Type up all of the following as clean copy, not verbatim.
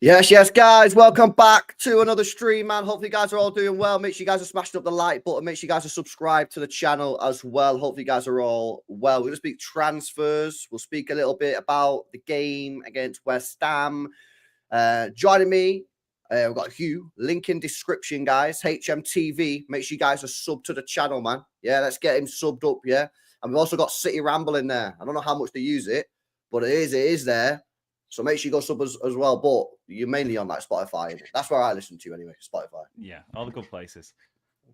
Yes, guys. Welcome back to another stream, man. Hopefully, you guys are all doing well. Make sure you guys are smashing up the like button. Make sure you guys are subscribed to the channel as well. Hopefully, you guys are all well. We're going to speak transfers. We'll speak a little bit about the game against West Ham. Joining me, we've got Hugh. Link in description, guys. HMTV. Make sure you guys are subbed to the channel, man. Yeah, let's get him subbed up, yeah. And we've also got City Ramble in there. I don't know how much they use it, but it is there. So make sure you go sub as well. But you're mainly on like Spotify. That's where I listen to anyway, Spotify. Yeah, all the good places.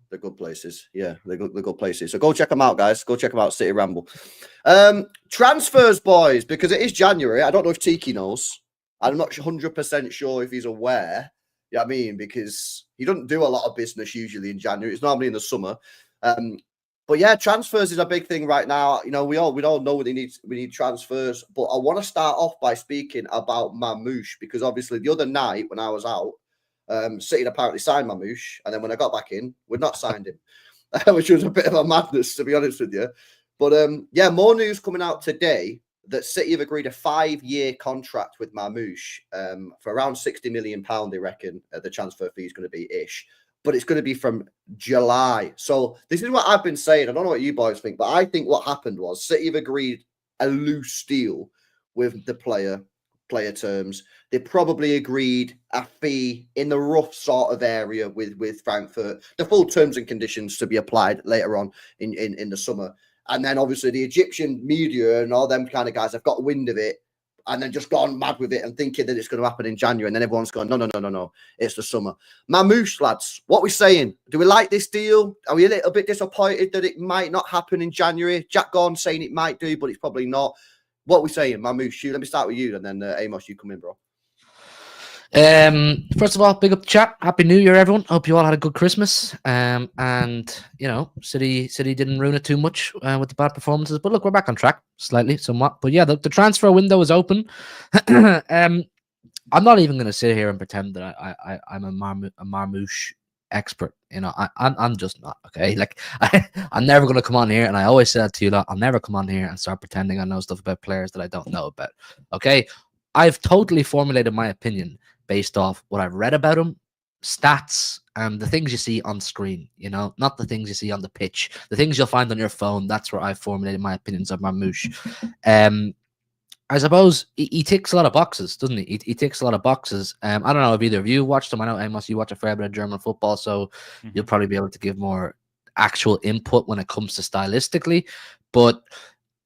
The good places. Yeah, the good places. So go check them out, guys. Go check them out, City Ramble. Transfers, boys, because it is January. I don't know if Txiki knows. I'm not 100% sure if he's aware. You know what I mean? Because he doesn't do a lot of business usually in January. It's normally in the summer. But yeah, transfers is a big thing right now. You know, we all know what we need transfers. But I want to start off by speaking about Marmoush, because obviously the other night when I was out, City apparently signed Marmoush, and then when I got back in, we'd not signed him, which was a bit of a madness, to be honest with you. But yeah, more news coming out today that City have agreed a 5-year contract with Marmoush for around £60 million, they reckon the transfer fee is going to be ish. But it's going to be from July. So this is what I've been saying. I don't know what you boys think, but I think what happened was City have agreed a loose deal with the player terms. They probably agreed a fee in the rough sort of area with Frankfurt. The full terms and conditions to be applied later on in the summer. And then obviously the Egyptian media and all them kind of guys have got wind of it and then just gone mad with it and thinking that it's going to happen in January. And then everyone's gone, no, it's the summer. Marmoush, lads, what we saying? Do we like this deal? Are we a little bit disappointed that it might not happen in January? Jack Gordon saying it might do, but it's probably not. What we saying, Marmoush? Let me start with you, and then Amos, you come in, bro. First of all, big up the chat. Happy New Year, everyone. Hope you all had a good Christmas. And you know, City didn't ruin it too much with the bad performances. But look, we're back on track slightly, somewhat. But yeah, the transfer window is open. I'm not even going to sit here and pretend that I'm a Marmoush expert. You know, I'm just not. Okay, like I'm never going to come on here, and I always say that to you lot. I'll never come on here and start pretending I know stuff about players that I don't know about. Okay, I've totally formulated my opinion based off what I've read about him, stats, and the things you see on screen, you know, not the things you see on the pitch, the things you'll find on your phone. That's where I've formulated my opinions of Marmoush. I suppose he ticks a lot of boxes, doesn't he? He ticks a lot of boxes. I don't know if either of you watched him. I know, Amos, you watch a fair bit of German football, so you'll probably be able to give more actual input when it comes to stylistically. But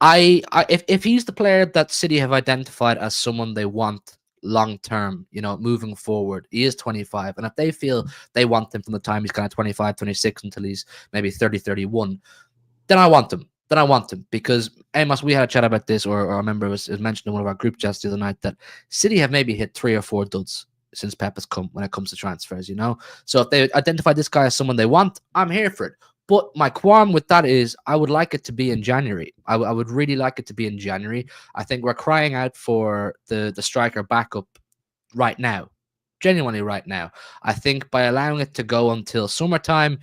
if he's the player that City have identified as someone they want long term, you know, moving forward, he is 25, and if they feel they want him from the time he's kind of 25, 26 until he's maybe 30, 31, then I want him. Because Amos, we had a chat about this, or I remember it was mentioned in one of our group chats the other night that City have maybe hit 3 or 4 duds since Pep has come when it comes to transfers, you know. So if they identify this guy as someone they want, I'm here for it. But my qualm with that is I would like it to be in January. I would really like it to be in January. I think we're crying out for the striker backup right now. Genuinely right now. I think by allowing it to go until summertime,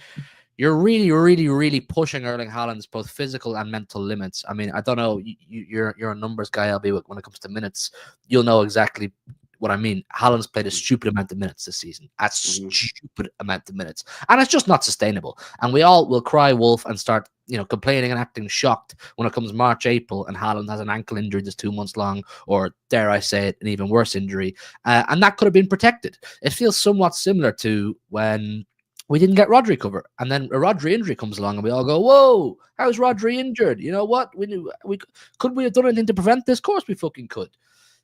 you're really, really, really pushing Erling Haaland's both physical and mental limits. I mean, I don't know. You're a numbers guy, LB, when it comes to minutes. You'll know exactly what I mean. Haaland's played a stupid amount of minutes this season. A stupid amount of minutes. And it's just not sustainable. And we all will cry wolf and start, you know, complaining and acting shocked when it comes March, April, and Haaland has an ankle injury that's 2 months long, or dare I say it, an even worse injury. And that could have been protected. It feels somewhat similar to when we didn't get Rodri cover, and then a Rodri injury comes along, and we all go, "Whoa, how's Rodri injured? You know what? Could we have done anything to prevent this? Of course we fucking could."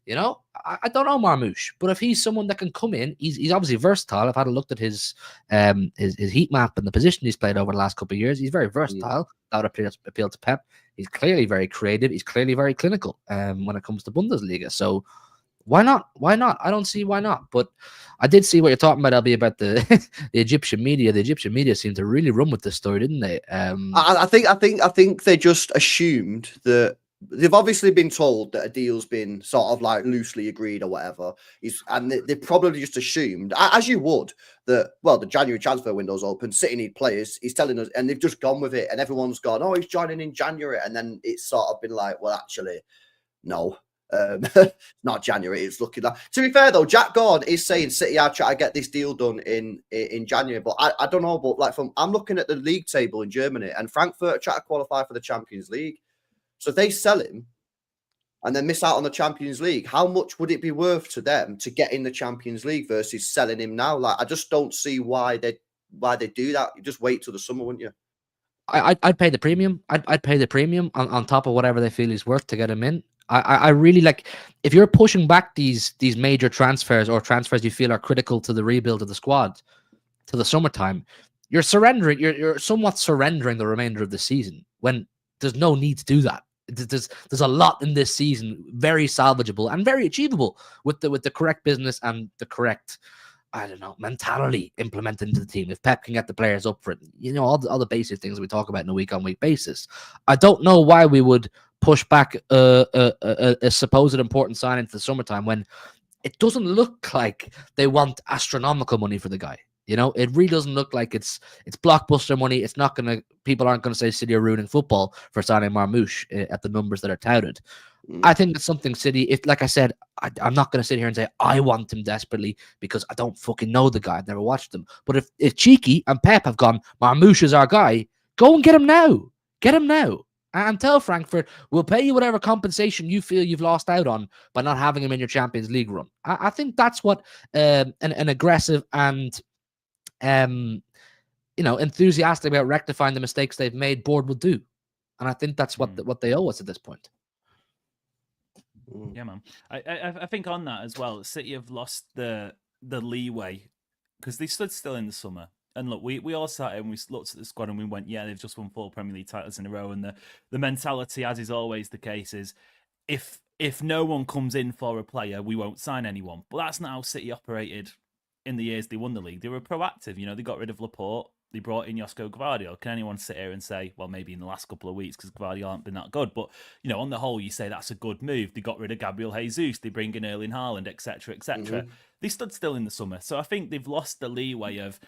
You know, I don't know Marmoush, but if he's someone that can come in, he's obviously versatile. I've had a look at his heat map and the position he's played over the last couple of years. He's very versatile. That would appeal to Pep. He's clearly very creative. He's clearly very clinical when it comes to Bundesliga. So why not? Why not? I don't see why not. But I did see what you're talking about, LB, about the the Egyptian media. The Egyptian media seemed to really run with this story, didn't they? I think they just assumed that. They've obviously been told that a deal's been sort of like loosely agreed or whatever. And they probably just assumed, as you would, that, well, the January transfer window's open, City need players. He's telling us, and they've just gone with it. And everyone's gone, oh, he's joining in January. And then it's sort of been like, well, actually, no. Not January. It's looking like. To be fair though, Jack Gordon is saying City are trying to get this deal done in January, but I don't know. But like I'm looking at the league table in Germany, and Frankfurt are trying to qualify for the Champions League. So if they sell him and then miss out on the Champions League, how much would it be worth to them to get in the Champions League versus selling him now? Like I just don't see why they do that. You just wait till the summer, wouldn't you? I'd pay the premium. I'd pay the premium on top of whatever they feel he's worth to get him in. I really like if you're pushing back these major transfers or transfers you feel are critical to the rebuild of the squad to the summertime, you're somewhat surrendering the remainder of the season when there's no need to do that. There's a lot in this season very salvageable and very achievable with the correct business and the correct, I don't know, mentality implemented into the team. If Pep can get the players up for it, you know, all the basic things we talk about on a week-on-week basis. I don't know why we would push back a supposed important signing to the summertime when it doesn't look like they want astronomical money for the guy. You know, it really doesn't look like it's blockbuster money. It's not going to, people aren't going to say City are ruining football for signing Marmoush at the numbers that are touted. I think it's something City, if like I said, I'm not going to sit here and say I want him desperately because I don't fucking know the guy. I've never watched him. But if Txiki and Pep have gone, Marmoush is our guy, go and get him now. Get him now. And tell Frankfurt, we'll pay you whatever compensation you feel you've lost out on by not having him in your Champions League run. I think that's what an aggressive and enthusiastic about rectifying the mistakes they've made board will do. And I think that's what they owe us at this point. Yeah, man. I think on that as well, City have lost the leeway because they stood still in the summer. And look, we all sat and we looked at the squad and we went, yeah, they've just won 4 Premier League titles in a row. And the mentality, as is always the case, is if no one comes in for a player, we won't sign anyone. But that's not how City operated in the years they won the league. They were proactive. You know, they got rid of Laporte. They brought in Josko Gvardiol. Can anyone sit here and say, well, maybe in the last couple of weeks because Gvardiol hasn't been that good. But, you know, on the whole, you say that's a good move. They got rid of Gabriel Jesus. They bring in Erling Haaland, etc., etc. They stood still in the summer. So I think they've lost the leeway of,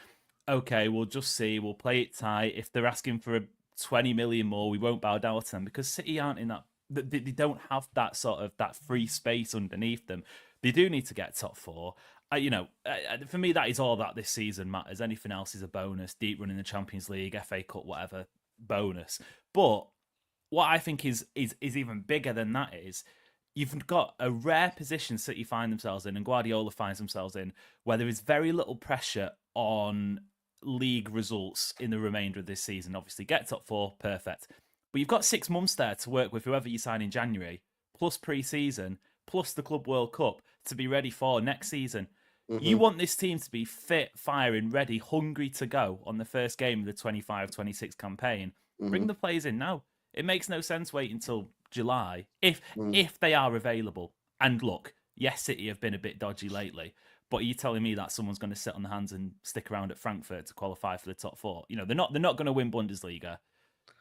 okay, we'll just see. We'll play it tight. If they're asking for 20 million more, we won't bow down to them because City aren't in that. They don't have that sort of that free space underneath them. They do need to get top 4. For me, that is all that this season matters. Anything else is a bonus. Deep run in the Champions League, FA Cup, whatever, bonus. But what I think is even bigger than that is you've got a rare position City find themselves in and Guardiola finds themselves in where there is very little pressure on league results in the remainder of this season. Obviously, get top 4, perfect. But you've got 6 months there to work with whoever you sign in January, plus pre-season, plus the Club World Cup to be ready for next season. You want this team to be fit, firing, ready, hungry to go on the first game of the 25-26 campaign. Bring the players in now. It makes no sense waiting until July if they are available. And look, yes, City have been a bit dodgy lately, but are you telling me that someone's going to sit on the hands and stick around at Frankfurt to qualify for the top 4? You know, they're not going to win Bundesliga.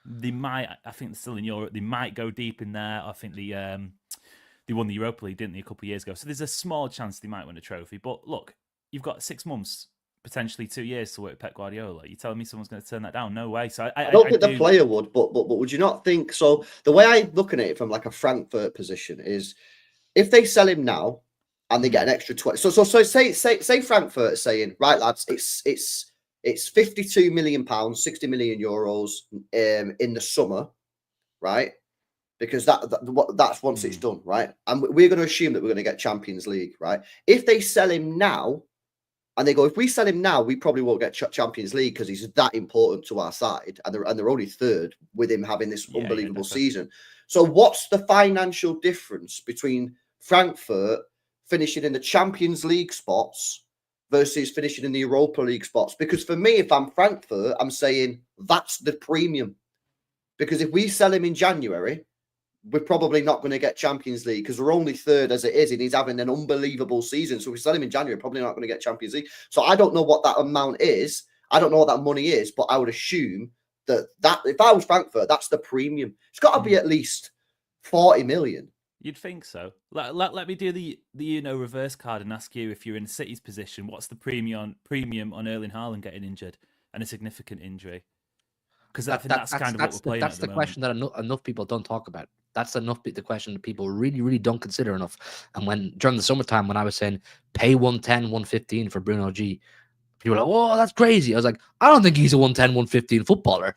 They might, I think they're still in Europe. They might go deep in there. I think they won the Europa League, didn't they, a couple of years ago? So there's a small chance they might win a trophy. But look, you've got 6 months, potentially 2 years to work with Pep Guardiola. You're telling me someone's going to turn that down? No way. So I don't think the player would, but would you not think so? The way I'm looking at it from like a Frankfurt position is if they sell him now and they get an extra 20. So say Frankfurt is saying, right, lads, it's 52 million pounds, 60 million euros in the summer, right? Because that's once it's done, right? And we're going to assume that we're going to get Champions League, right? If they sell him now, and they go, if we sell him now, we probably won't get Champions League because he's that important to our side, and they're only third with him having this unbelievable season. So what's the financial difference between Frankfurt finishing in the Champions League spots versus finishing in the Europa League spots? Because for me, if I'm Frankfurt, I'm saying that's the premium. Because if we sell him in January, we're probably not going to get Champions League because we're only third as it is, and he's having an unbelievable season. So if we sell him in January, probably not going to get Champions League. So I don't know what that amount is. I don't know what that money is, but I would assume that if I was Frankfurt, that's the premium. It's got to be at least 40 million. You'd think so. Let me do the reverse card and ask you, if you're in City's position, what's the premium on Erling Haaland getting injured and a significant injury? Because I think that's kind of what we're playing. That's the question that enough people don't talk about. That's enough. The question that people really, really don't consider enough. And when during the summertime, when I was saying pay 110, 115 for Bruno G, people were like, "Whoa, that's crazy." I was like, "I don't think he's a 110, 115 footballer.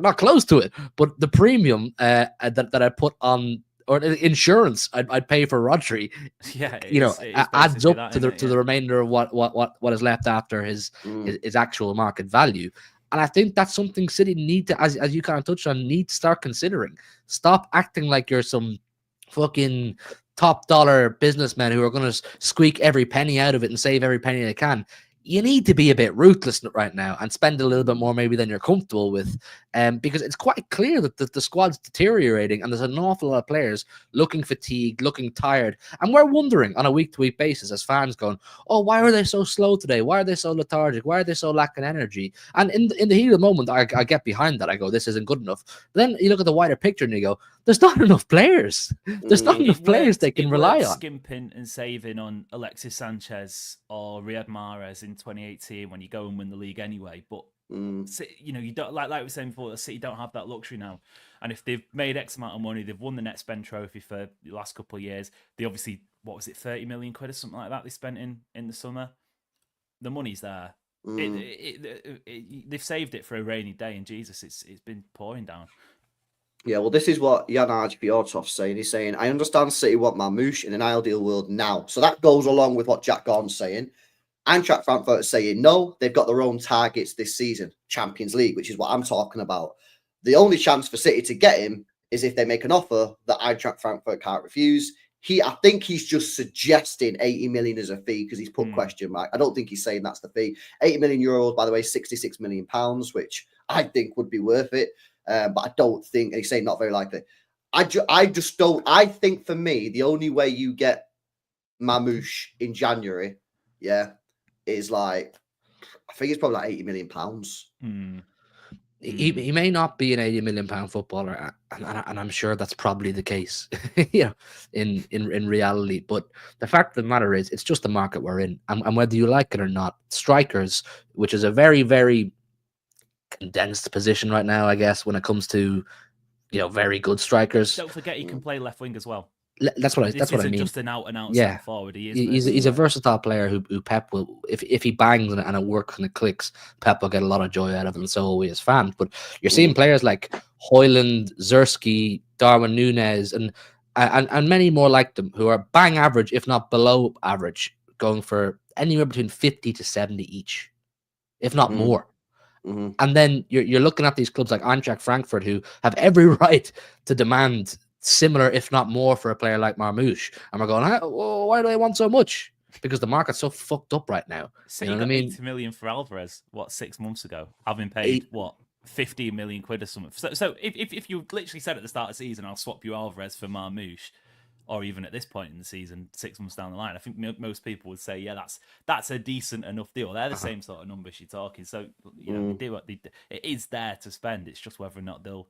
not close to it." But the premium that I put on, or the insurance I'd pay for Rodri, Yeah, adds up that, to the remainder of what is left after his actual market value. And I think that's something City need to, as you kind of touched on, need to start considering. Stop acting like you're some fucking top dollar businessmen who are going to squeak every penny out of it and save every penny they can. You need to be a bit ruthless right now and spend a little bit more maybe than you're comfortable with, because it's quite clear that the squad's deteriorating and there's an awful lot of players looking fatigued, looking tired, and we're wondering on a week-to-week basis as fans going, "Oh, why are they so slow today? Why are they so lethargic? Why are they so lacking energy?" And in the heat of the moment, I get behind that. I go, "This isn't good enough." But then you look at the wider picture and you go, "There's not enough players. There's not enough players they can rely on." Skimping and saving on Alexis Sanchez or Riyad Mahrez in 2018 when you go and win the league anyway. But you don't like we were saying before. City don't have that luxury now. And if they've made X amount of money, they've won the net spend trophy for the last couple of years. They obviously, what was it, 30 million quid or something like that they spent in the summer. The money's there. They've saved it for a rainy day, and Jesus, it's been pouring down. Yeah, well, this is what Janaj Bjortov's saying. He's saying, I understand City want Marmoush in an ideal world now. So that goes along with what Jack Gordon's saying. Eintracht Frankfurt is saying, no, they've got their own targets this season, Champions League, which is what I'm talking about. The only chance for City to get him is if they make an offer that Eintracht Frankfurt can't refuse. I think he's just suggesting 80 million as a fee because he's put question mark. I don't think he's saying that's the fee. 80 million euros, by the way, 66 million pounds, which I think would be worth it. But I don't think, and he's saying not very likely. I just don't. I think for me, the only way you get Marmoush in January, is like, I think it's probably like 80 million pounds. He may not be an 80 million pound footballer, and I'm sure that's probably the case, in reality. But the fact of the matter is, it's just the market we're in, and whether you like it or not, strikers, which is a very, very condensed position right now, I guess, when it comes to very good strikers. Don't forget he can play left wing as well. That's what I mean. Just an out and out centre forward. He's a versatile player who Pep will, if he bangs and it works and it clicks, Pep will get a lot of joy out of him, and so will we as fans. But you're seeing players like Højlund, Zerski, Darwin Núñez, and many more like them who are bang average, if not below average, going for anywhere between 50 to 70 each, if not more. And then you're looking at these clubs like Eintracht Frankfurt, who have every right to demand similar, if not more, for a player like Marmoush. And we're going, why do they want so much? Because the market's so fucked up right now. So you know what I mean? 80 million for Alvarez, 6 months ago? Having paid, 15 million quid or something. So if you literally said at the start of the season, I'll swap you Alvarez for Marmoush, or even at this point in the season, 6 months down the line, I think most people would say, yeah, that's a decent enough deal. They're the same sort of numbers you're talking. So, they do what they do. It is there to spend. It's just whether or not they'll...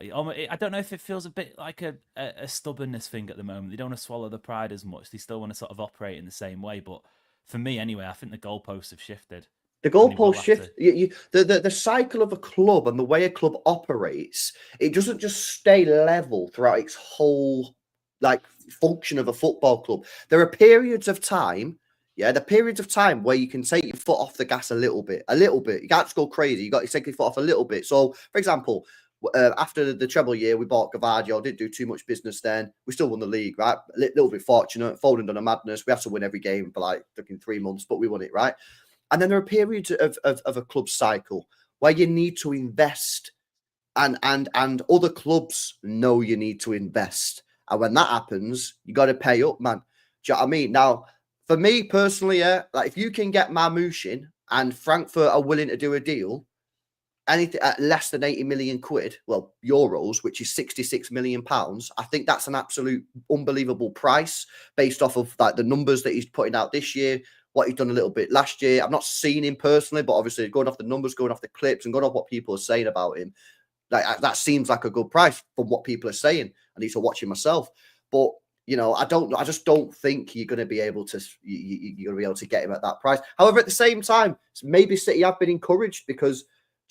I don't know if it feels a bit like a stubbornness thing at the moment. They don't want to swallow the pride as much. They still want to sort of operate in the same way. But for me, anyway, I think the goalposts have shifted. The goalposts shift. The cycle of a club and the way a club operates, it doesn't just stay level throughout its whole function of a football club. There are periods of time. Yeah, the periods of time where you can take your foot off the gas a little bit. You can't just go crazy. You got to take your foot off a little bit. So, for example, after the treble year, we bought Gavadio, didn't do too much business then. We still won the league, right? A little bit fortunate. Foden done a madness. We have to win every game for fucking 3 months, but we won it, right? And then there are periods of a club cycle where you need to invest, and other clubs know you need to invest. And when that happens, you got to pay up, man. Do you know what I mean? Now, for me personally, if you can get Marmoush in and Frankfurt are willing to do a deal, anything at less than 80 million quid, euros, which is 66 million pounds, I think that's an absolute unbelievable price based off of the numbers that he's putting out this year, what he's done a little bit last year. I've not seen him personally, but obviously going off the numbers, going off the clips, and going off what people are saying about him, that seems like a good price from what people are saying. I need to watch him myself, but I just don't think you're going to be able to. You're going to be able to get him at that price. However, at the same time, maybe City have been encouraged because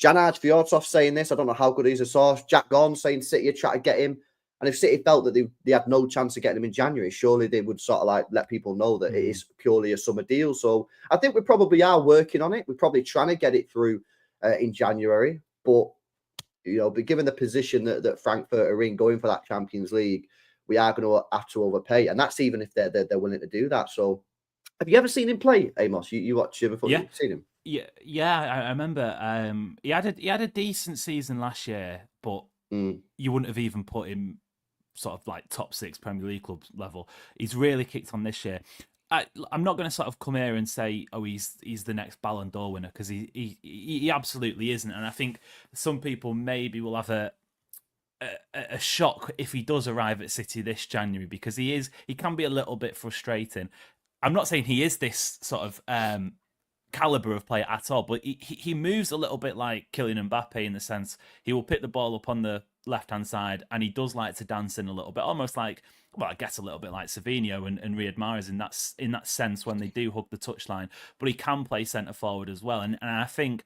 Janaj Fjordsoft saying this. I don't know how good he's a source. Jack Gorn saying City are trying to get him. And if City felt that they had no chance of getting him in January, surely they would sort of like let people know that it is purely a summer deal. So I think we probably are working on it. We're probably trying to get it through in January. But, but given the position that Frankfurt are in going for that Champions League, we are going to have to overpay. And that's even if they're willing to do that. So have you ever seen him play, Amos? You watch him before? Yeah. You've seen him? Yeah, I remember. He had a decent season last year, but you wouldn't have even put him sort of like top 6 Premier League club level. He's really kicked on this year. I'm not going to sort of come here and say, oh, he's the next Ballon d'Or winner, because he absolutely isn't. And I think some people maybe will have a shock if he does arrive at City this January, because he can be a little bit frustrating. I'm not saying he is this sort of caliber of player at all, but he moves a little bit like Kylian Mbappe in the sense he will pick the ball up on the left-hand side, and he does like to dance in a little bit, almost like, well, I guess a little bit like Savinho and Riyad Mahrez in that sense when they do hug the touchline. But he can play centre forward as well, and I think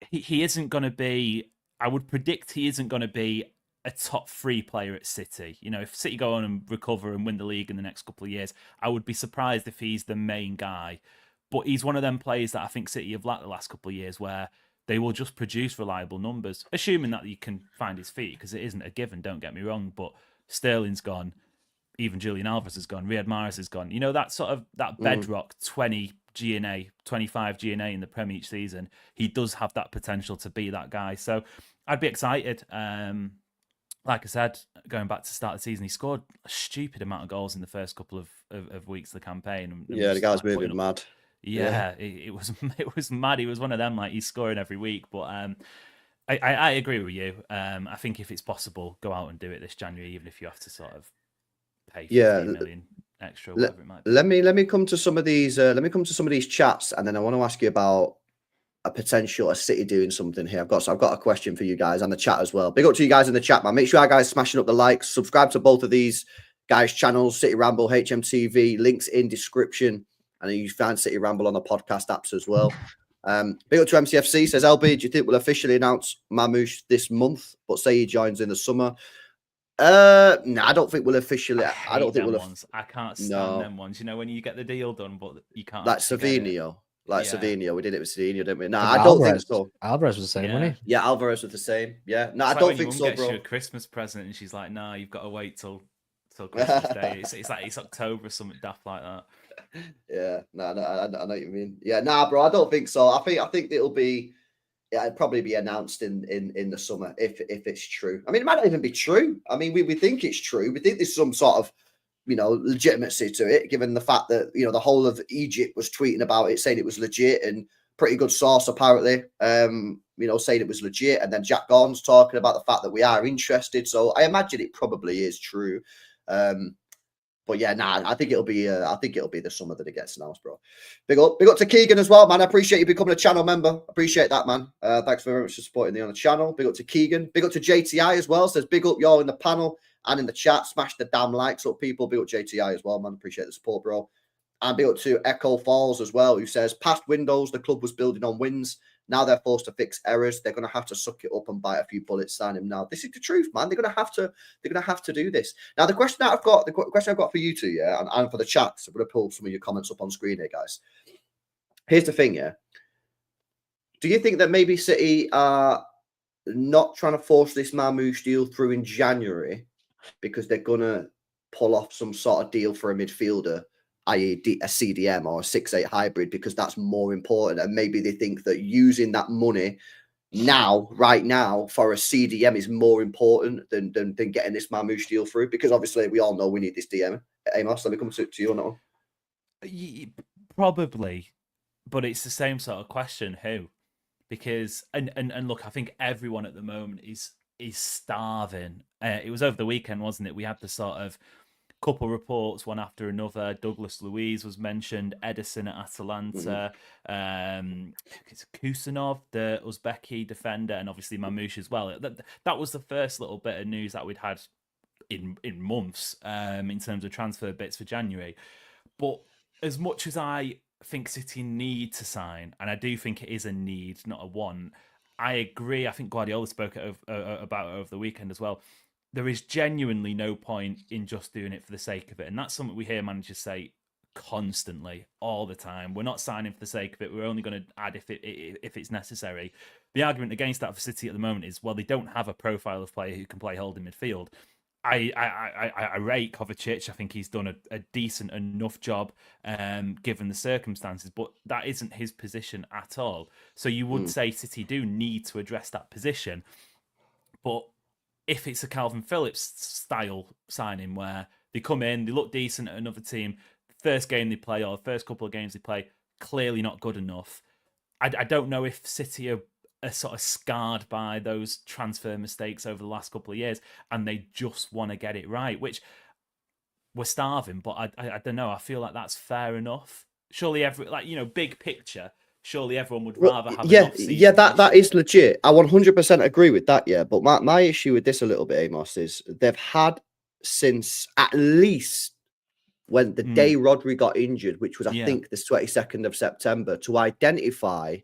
he isn't going to be. I would predict he isn't going to be a top 3 player at City. If City go on and recover and win the league in the next couple of years, I would be surprised if he's the main guy. But he's one of them players that I think City have lacked the last couple of years, where they will just produce reliable numbers, assuming that you can find his feet, because it isn't a given, don't get me wrong. But Sterling's gone, even Julian Alvarez has gone, Riyad Mahrez has gone. That sort of that bedrock 20 GNA, 25 GNA in the Premier each season, he does have that potential to be that guy. So I'd be excited. Like I said, going back to start of the season, he scored a stupid amount of goals in the first couple of weeks of the campaign. Yeah, the guy's moving mad. Yeah, it was mad. He was one of them, like, he's scoring every week. But I agree with you. I think if it's possible, go out and do it this January, even if you have to sort of pay 15 million extra, whatever it might be. Let me come to some of these. Let me come to some of these chats, and then I want to ask you about a potential a City doing something here. I've got a question for you guys and the chat as well. Big up to you guys in the chat, man. Make sure you guys smashing up the likes. Subscribe to both of these guys' channels, City Ramble, HMTV. Links in description. And you find City Ramble on the podcast apps as well. Big up to MCFC, says, LB, do you think we'll officially announce Marmoush this month, but say he joins in the summer? No, I don't think we'll officially. I don't think we'll. I can't stand them ones. When you get the deal done, but you can't. Like Savinho. Savinho. We did it with Savinho, didn't we? No, I don't think so. Alvarez was the same, wasn't he? Yeah, Alvarez was the same. Yeah. No, it's I don't think so, gets bro. you a Christmas present and she's like, no, you've got to wait till Christmas Day. It's like it's October or something daft like that. Yeah, no, I know what you mean. Yeah, nah, bro, I don't think so. I think it'll probably be announced in the summer if it's true. I mean, it might not even be true. I mean, we think it's true. We think there's some sort of legitimacy to it, given the fact that the whole of Egypt was tweeting about it, saying it was legit, and pretty good source apparently. Saying it was legit, and then Jack Gorn's talking about the fact that we are interested. So I imagine it probably is true. But yeah, I think it'll be the summer that it gets announced, bro. Big up to Keegan as well, man. I appreciate you becoming a channel member. Appreciate that, man. Thanks very much for supporting me on the channel. Big up to Keegan. Big up to JTI as well. Says big up y'all in the panel and in the chat. Smash the damn likes up, people. Big up JTI as well, man. Appreciate the support, bro. And big up to Echo Falls as well, who says past windows, the club was building on wins. Now they're forced to fix errors. They're going to have to suck it up and bite a few bullets. Sign him now. This is the truth, man. They're going to have to do this. Now, the question I've got for you two, yeah, and for the chat. So I'm going to pull some of your comments up on screen here, guys. Here's the thing, yeah. Do you think that maybe City are not trying to force this Marmoush deal through in January because they're going to pull off some sort of deal for a midfielder, i.e. a CDM or a 6-8 hybrid, because that's more important? And maybe they think that using that money right now for a CDM is more important than getting this Marmoush deal through, because obviously we all know we need this DM. Amos, let me come to you on that one. Probably, but it's the same sort of question, who? Because and look, I think everyone at the moment is starving. It was over the weekend, wasn't it? We had the sort of couple reports, one after another. Douglas Luiz was mentioned, Edison at Atalanta, it's Kusanov, the Uzbeki defender, and obviously Marmoush as well. That was the first little bit of news that we'd had in months in terms of transfer bits for January. But as much as I think City need to sign, and I do think it is a need, not a want, I agree. I think Guardiola spoke about it over the weekend as well. There is genuinely no point in just doing it for the sake of it. And that's something we hear managers say constantly, all the time. We're not signing for the sake of it. We're only going to add if it's necessary. The argument against that for City at the moment is, well, they don't have a profile of player who can play holding midfield. I rate Kovacic. I think he's done a decent enough job given the circumstances, but that isn't his position at all. So you would say City do need to address that position. But if it's a Calvin Phillips style signing where they come in, they look decent at another team, first game they play or the first couple of games they play, clearly not good enough. I don't know if City are sort of scarred by those transfer mistakes over the last couple of years and they just want to get it right, which we're starving, but I don't know. I feel like that's fair enough. Surely big picture, surely everyone would rather have an off-season that is legit. I 100% agree with that, yeah. But my issue with this a little bit, Amos, is they've had since at least when the day Rodri got injured, which was, I think, the 22nd of September, to identify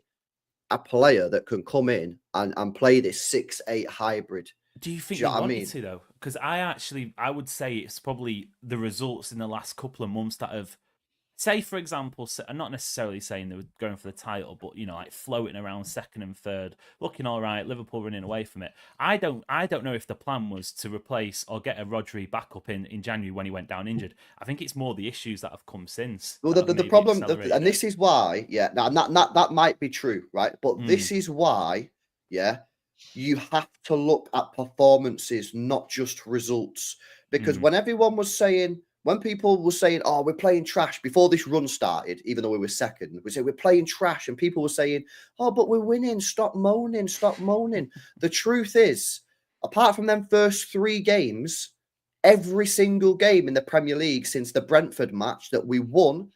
a player that can come in and play this 6-8 hybrid. Do you think they wanted to, though? Because I would say it's probably the results in the last couple of months that have, say, for example, I'm not necessarily saying they were going for the title, but, like floating around second and third, looking all right, Liverpool running away from it. I don't know if the plan was to replace or get a Rodri back up in January when he went down injured. I think it's more the issues that have come since. Well, the problem, and this is why, that might be true, right? But this is why, you have to look at performances, not just results. Because when people were saying, oh, we're playing trash before this run started, even though we were second, we said we're playing trash. And people were saying, oh, but we're winning. Stop moaning. The truth is, apart from them first 3 games, every single game in the Premier League since the Brentford match that we won,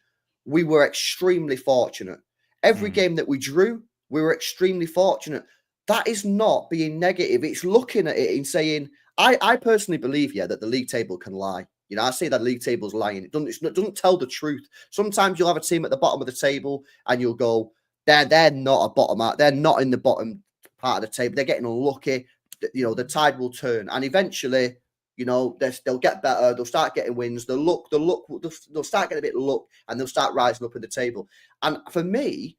we were extremely fortunate. Every game that we drew, we were extremely fortunate. That is not being negative. It's looking at it and saying, I personally believe, that the league table can lie. I say that league table's lying. It doesn't tell the truth. Sometimes you'll have a team at the bottom of the table and you'll go, they're not a bottom out. They're not in the bottom part of the table. They're getting unlucky. The tide will turn. And eventually, they'll get better. They'll start getting wins. They'll start getting a bit of luck and they'll start rising up in the table. And for me,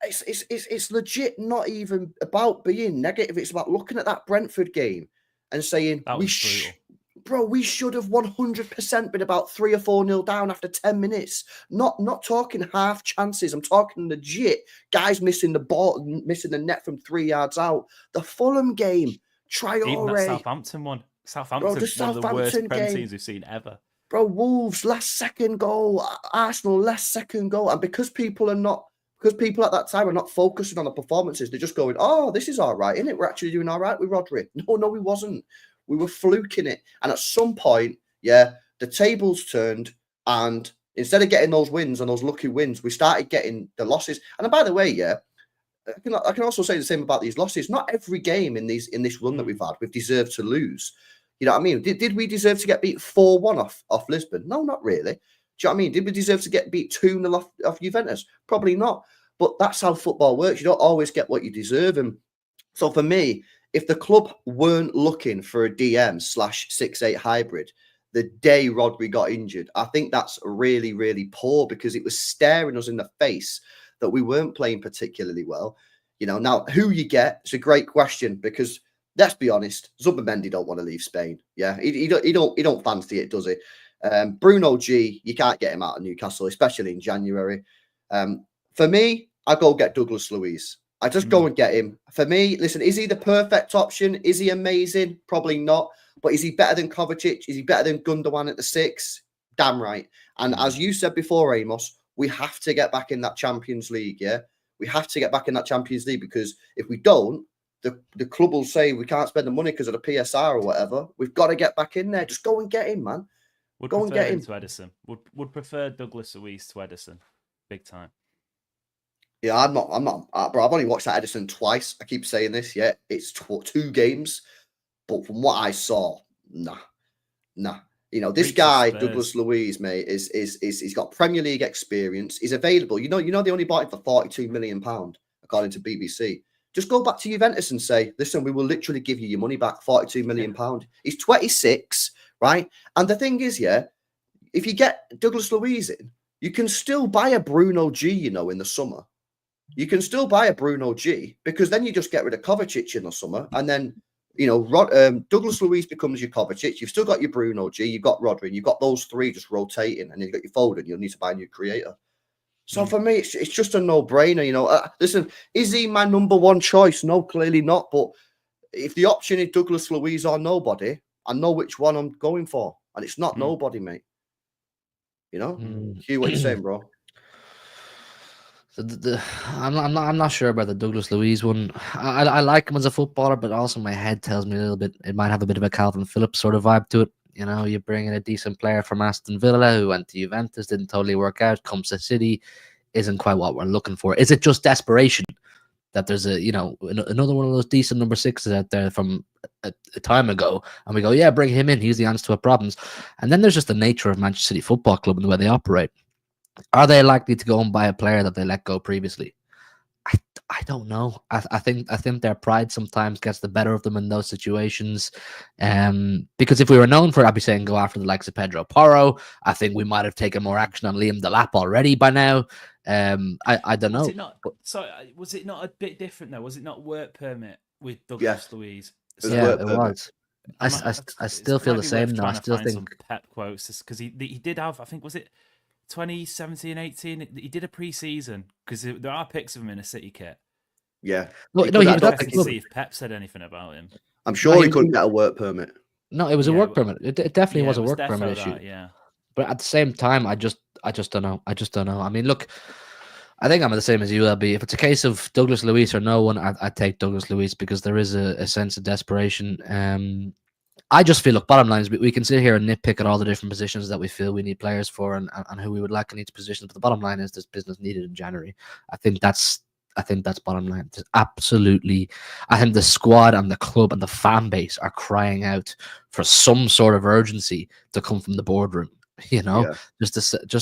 it's legit not even about being negative. It's about looking at that Brentford game and saying, we should have 100% been about 3 or 4-0 down after 10 minutes. Not talking half chances. I'm talking legit. Guys missing the ball, missing the net from 3 yards out. The Fulham game, Traore. Even that Southampton one. Southampton, one of the worst Prem teams we've seen ever. Bro, Wolves, last second goal. Arsenal, last second goal. And because people at that time are not focusing on the performances, they're just going, oh, this is all right, isn't it? We're actually doing all right with Rodri. No, we wasn't. We were fluking it. And at some point, the tables turned. And instead of getting those wins and those lucky wins, we started getting the losses. And by the way, I can also say the same about these losses. Not every game in this run that we've had, we've deserved to lose. You know what I mean? Did we deserve to get beat 4-1 off Lisbon? No, not really. Do you know what I mean? Did we deserve to get beat 2-0 off Juventus? Probably not. But that's how football works. You don't always get what you deserve. And so for me, if the club weren't looking for a DM/6-8 hybrid the day Rodri got injured, I think that's really, really poor because it was staring us in the face that we weren't playing particularly well. Now who you get, it's a great question because let's be honest, Zubimendi don't want to leave Spain. Yeah, he don't fancy it, does he? Bruno G, you can't get him out of Newcastle, especially in January. For me, I go get Douglas Luiz. I just go and get him. For me, listen, is he the perfect option? Is he amazing? Probably not. But is he better than Kovacic? Is he better than Gundogan at the 6? Damn right. And as you said before, Amos, we have to get back in that Champions League, We have to get back in that Champions League because if we don't, the club will say we can't spend the money because of the PSR or whatever. We've got to get back in there. Just go and get him, man. Go and get him to Edison. Would prefer Douglas Luiz to Edison. Big time. Yeah, I'm not, bro. I've only watched that Edison twice. I keep saying this. Yeah, it's 2 games, but from what I saw, nah. This guy Douglas Luiz, mate, is he's got Premier League experience. He's available. They only bought him for £42 million, according to BBC. Just go back to Juventus and say, listen, we will literally give you your money back, £42 million. He's 26, right? And the thing is, yeah, if you get Douglas Luiz in, you can still buy a Bruno G, you know, in the summer. You can still buy a Bruno G because then you just get rid of Kovacic in the summer. And then, you know, Douglas Luiz becomes your Kovacic. You've still got your Bruno G. You've got Rodri. And you've got those three just rotating. And then you've got your Foden. You'll need to buy a new creator. So for me, it's just a no-brainer, you know. Listen, is he my number one choice? No, clearly not. But if the option is Douglas Luiz or nobody, I know which one I'm going for. And it's not nobody, mate. You know? Hugh, what you saying, bro? I'm not sure about the Douglas Luiz one. I like him as a footballer, but also my head tells me a little bit it might have a bit of a Calvin Phillips sort of vibe to it. You know, you bring in a decent player from Aston Villa who went to Juventus, didn't totally work out, comes to City, isn't quite what we're looking for. Is it just desperation that there's another one of those decent number sixes out there from a time ago, and we go, yeah, bring him in, he's the answer to our problems. And then there's just the nature of Manchester City Football Club and the way they operate. Are they likely to go and buy a player that they let go previously? I don't know. I think their pride sometimes gets the better of them in those situations. Because if we were known for, I'd be saying go after the likes of Pedro Porro. I think we might have taken more action on Liam Delap already by now. I don't know. Was it not a bit different though? Was it not work permit with Douglas Luiz? Yeah, it was. I still feel the same now. I still think some Pep quotes because he did have, I think, was it 2017-18, he did a pre-season because there are pics of him in a City kit. Yeah. No, to see if Pep said anything about him. I'm sure he couldn't get a work permit. No, it was a work permit. It definitely was a work permit issue. Yeah. But at the same time, I just don't know. I just don't know. I mean, look, I think I'm the same as you, LB. If it's a case of Douglas Luiz or no one, I'd take Douglas Luiz because there is a sense of desperation. I just feel, look, bottom line is we can sit here and nitpick at all the different positions that we feel we need players for and who we would like in each position. But the bottom line is this business needed in January. I think that's bottom line. There's absolutely, I think the squad and the club and the fan base are crying out for some sort of urgency to come from the boardroom. You know, just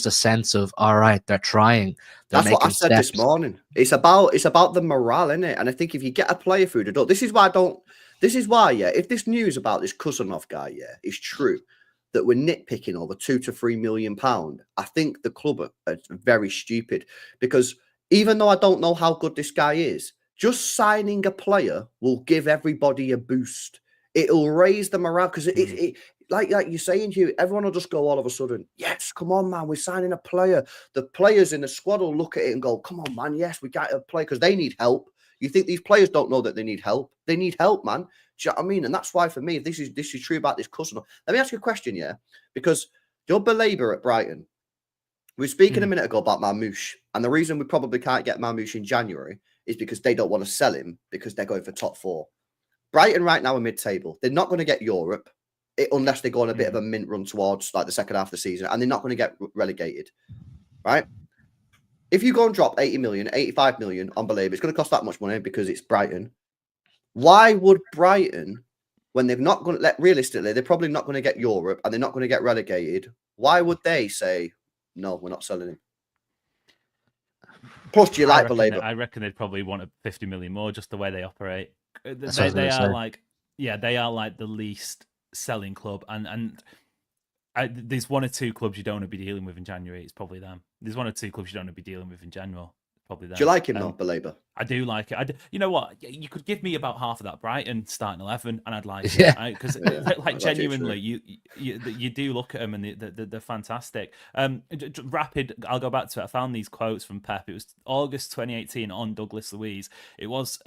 a sense of, all right, they're trying. That's what I said this morning. It's about the morale, isn't it? And I think if you get a player through the door, this is why, yeah, if this news about this Kusanov guy, yeah, is true, that we're nitpicking over £2 to £3 million, I think the club are very stupid because even though I don't know how good this guy is, just signing a player will give everybody a boost. It'll raise the morale because like you're saying, Hugh, everyone will just go all of a sudden, yes, come on, man, we're signing a player. The players in the squad will look at it and go, come on, man, yes, we got a player because they need help. You think these players don't know that they need help? They need help, man. Do you know what I mean? And that's why, for me, if this is true about this customer, let me ask you a question, yeah? Because your Belaber at Brighton, we were speaking a minute ago about Marmoush, and the reason we probably can't get Marmoush in January is because they don't want to sell him because they're going for top four. Brighton right now are mid-table. They're not going to get Europe unless they go on a bit of a mint run towards like the second half of the season, and they're not going to get relegated, right? If you go and drop 80 million, 85 million on Belaber, it's going to cost that much money because it's Brighton. Why would Brighton, when they're not going to realistically, they're probably not going to get Europe and they're not going to get relegated, why would they say, no, we're not selling him? Plus, do you like Belaber? I reckon they'd probably want 50 million more just the way they operate. They are like the least selling club. And there's one or two clubs you don't want to be dealing with in January. It's probably them. There's one or two clubs you don't want to be dealing with in general. Probably them. Do you like him though, Belaber? I do like it. You know what? You could give me about half of that Brighton starting 11, and I'd like it. Because genuinely, you do look at them and they're fantastic. Rapid. I'll go back to it. I found these quotes from Pep. It was August 2018 on Douglas Luiz. It was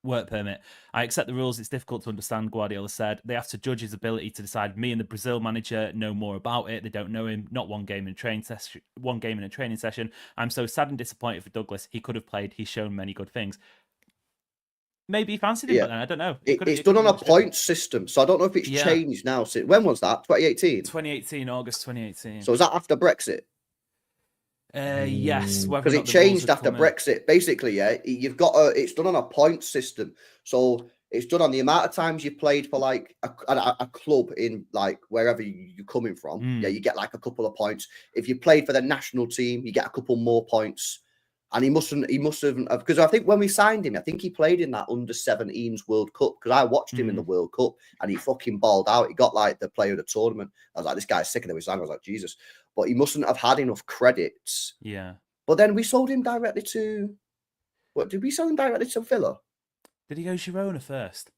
work permit. I accept the rules. It's difficult to understand, Guardiola said. They have to judge his ability to decide. Me and the Brazil manager know more about it. They don't know him. Not one game in a training session. I'm so sad and disappointed for Douglas. He could have played. He's shown many good things. Maybe he fancied him, but then I don't know. It's done on a point system, so I don't know if it's changed now. When was that? 2018? 2018, August 2018. So was that after Brexit? Yes, because it changed after Brexit. Basically, you've got it's done on a point system. So it's done on the amount of times you played for like a club in like wherever you're coming from. Yeah, you get like a couple of points. If you played for the national team, you get a couple more points. And he must have, because I think when we signed him, I think he played in that under-17s World Cup, because I watched him in the World Cup and he fucking balled out. He got like the player of the tournament. I was like, this guy's sick, and then we signed him. I was like, Jesus. But he mustn't have had enough credits. Yeah. But then we sold him directly to, what, did we sell him directly to Villa? Did he go Girona first?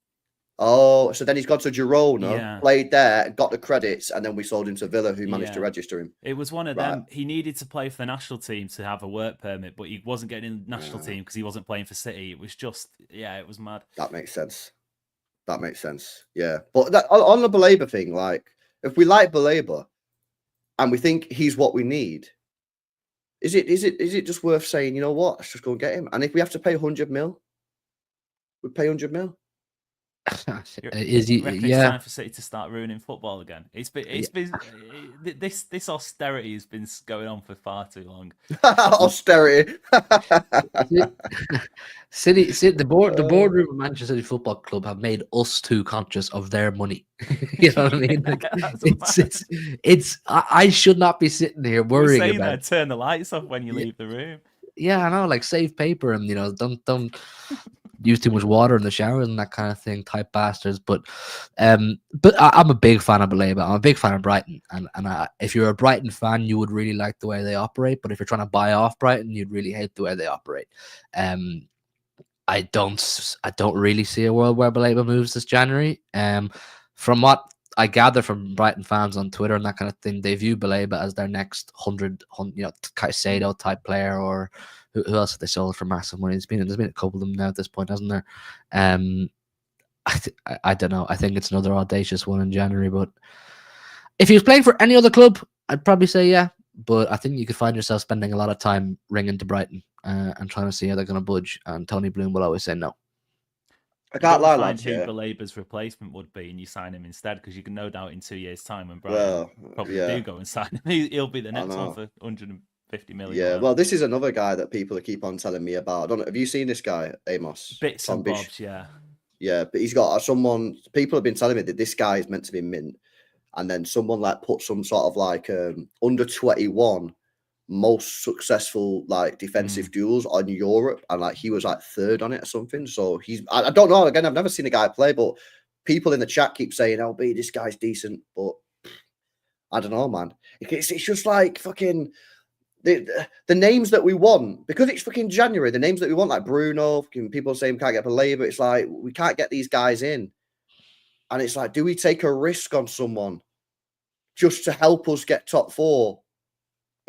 Oh, so then he's gone to Girona, Yeah. played there, got the credits, and then we sold him to Villa, who managed to register him. It was one of them. He needed to play for the national team to have a work permit, but he wasn't getting in the national team because he wasn't playing for City. It was just, it was mad. That makes sense. Yeah. But on the Baleba thing, like, if we like Baleba and we think he's what we need, is it just worth saying, you know what, let's just go and get him? And if we have to pay 100 mil, we pay 100 mil. Is he? It's time for City to start ruining football again. It's been this austerity has been going on for far too long. Austerity. City, the boardroom of Manchester City Football Club have made us too conscious of their money. You know what I mean? Like, I should not be sitting here worrying about. Turn the lights off when you leave the room. Yeah, I know, like save paper and don't use too much water in the showers and that kind of thing, type bastards. But I'm a big fan of Baleba. I'm a big fan of Brighton, and if you're a Brighton fan, you would really like the way they operate. But if you're trying to buy off Brighton, you'd really hate the way they operate. I don't really see a world where Baleba moves this January. From what I gather from Brighton fans on Twitter and that kind of thing, they view Baleba as their next 100 Caicedo type player, or who else have they sold for massive money? There's been a couple of them now at this point, hasn't there? I don't know. I think it's another audacious one in January. But if he was playing for any other club, I'd probably say yeah. But I think you could find yourself spending a lot of time ringing to Brighton and trying to see how they're going to budge. And Tony Bloom will always say no. I can't lie, lads. Who Baleba's replacement would be, and you sign him instead, because you can no doubt in 2 years' time when Brighton probably do go and sign him, he'll be the next one for 150 million. Yeah, well, this is another guy that people keep on telling me about. I don't know. Have you seen this guy, Amos? Bits and bobs, yeah. Yeah, but he's got someone. People have been telling me that this guy is meant to be mint, and then someone like put some sort of like under 21 most successful like defensive duels on Europe, and like he was like third on it or something. So I don't know. Again, I've never seen a guy play, but people in the chat keep saying, "LB, this guy's decent," but I don't know, man. It's just like fucking the names that we want, because it's fucking January. The names that we want, like Bruno, people saying we can't get Baleba. It's like we can't get these guys in, and it's like, do we take a risk on someone just to help us get top four?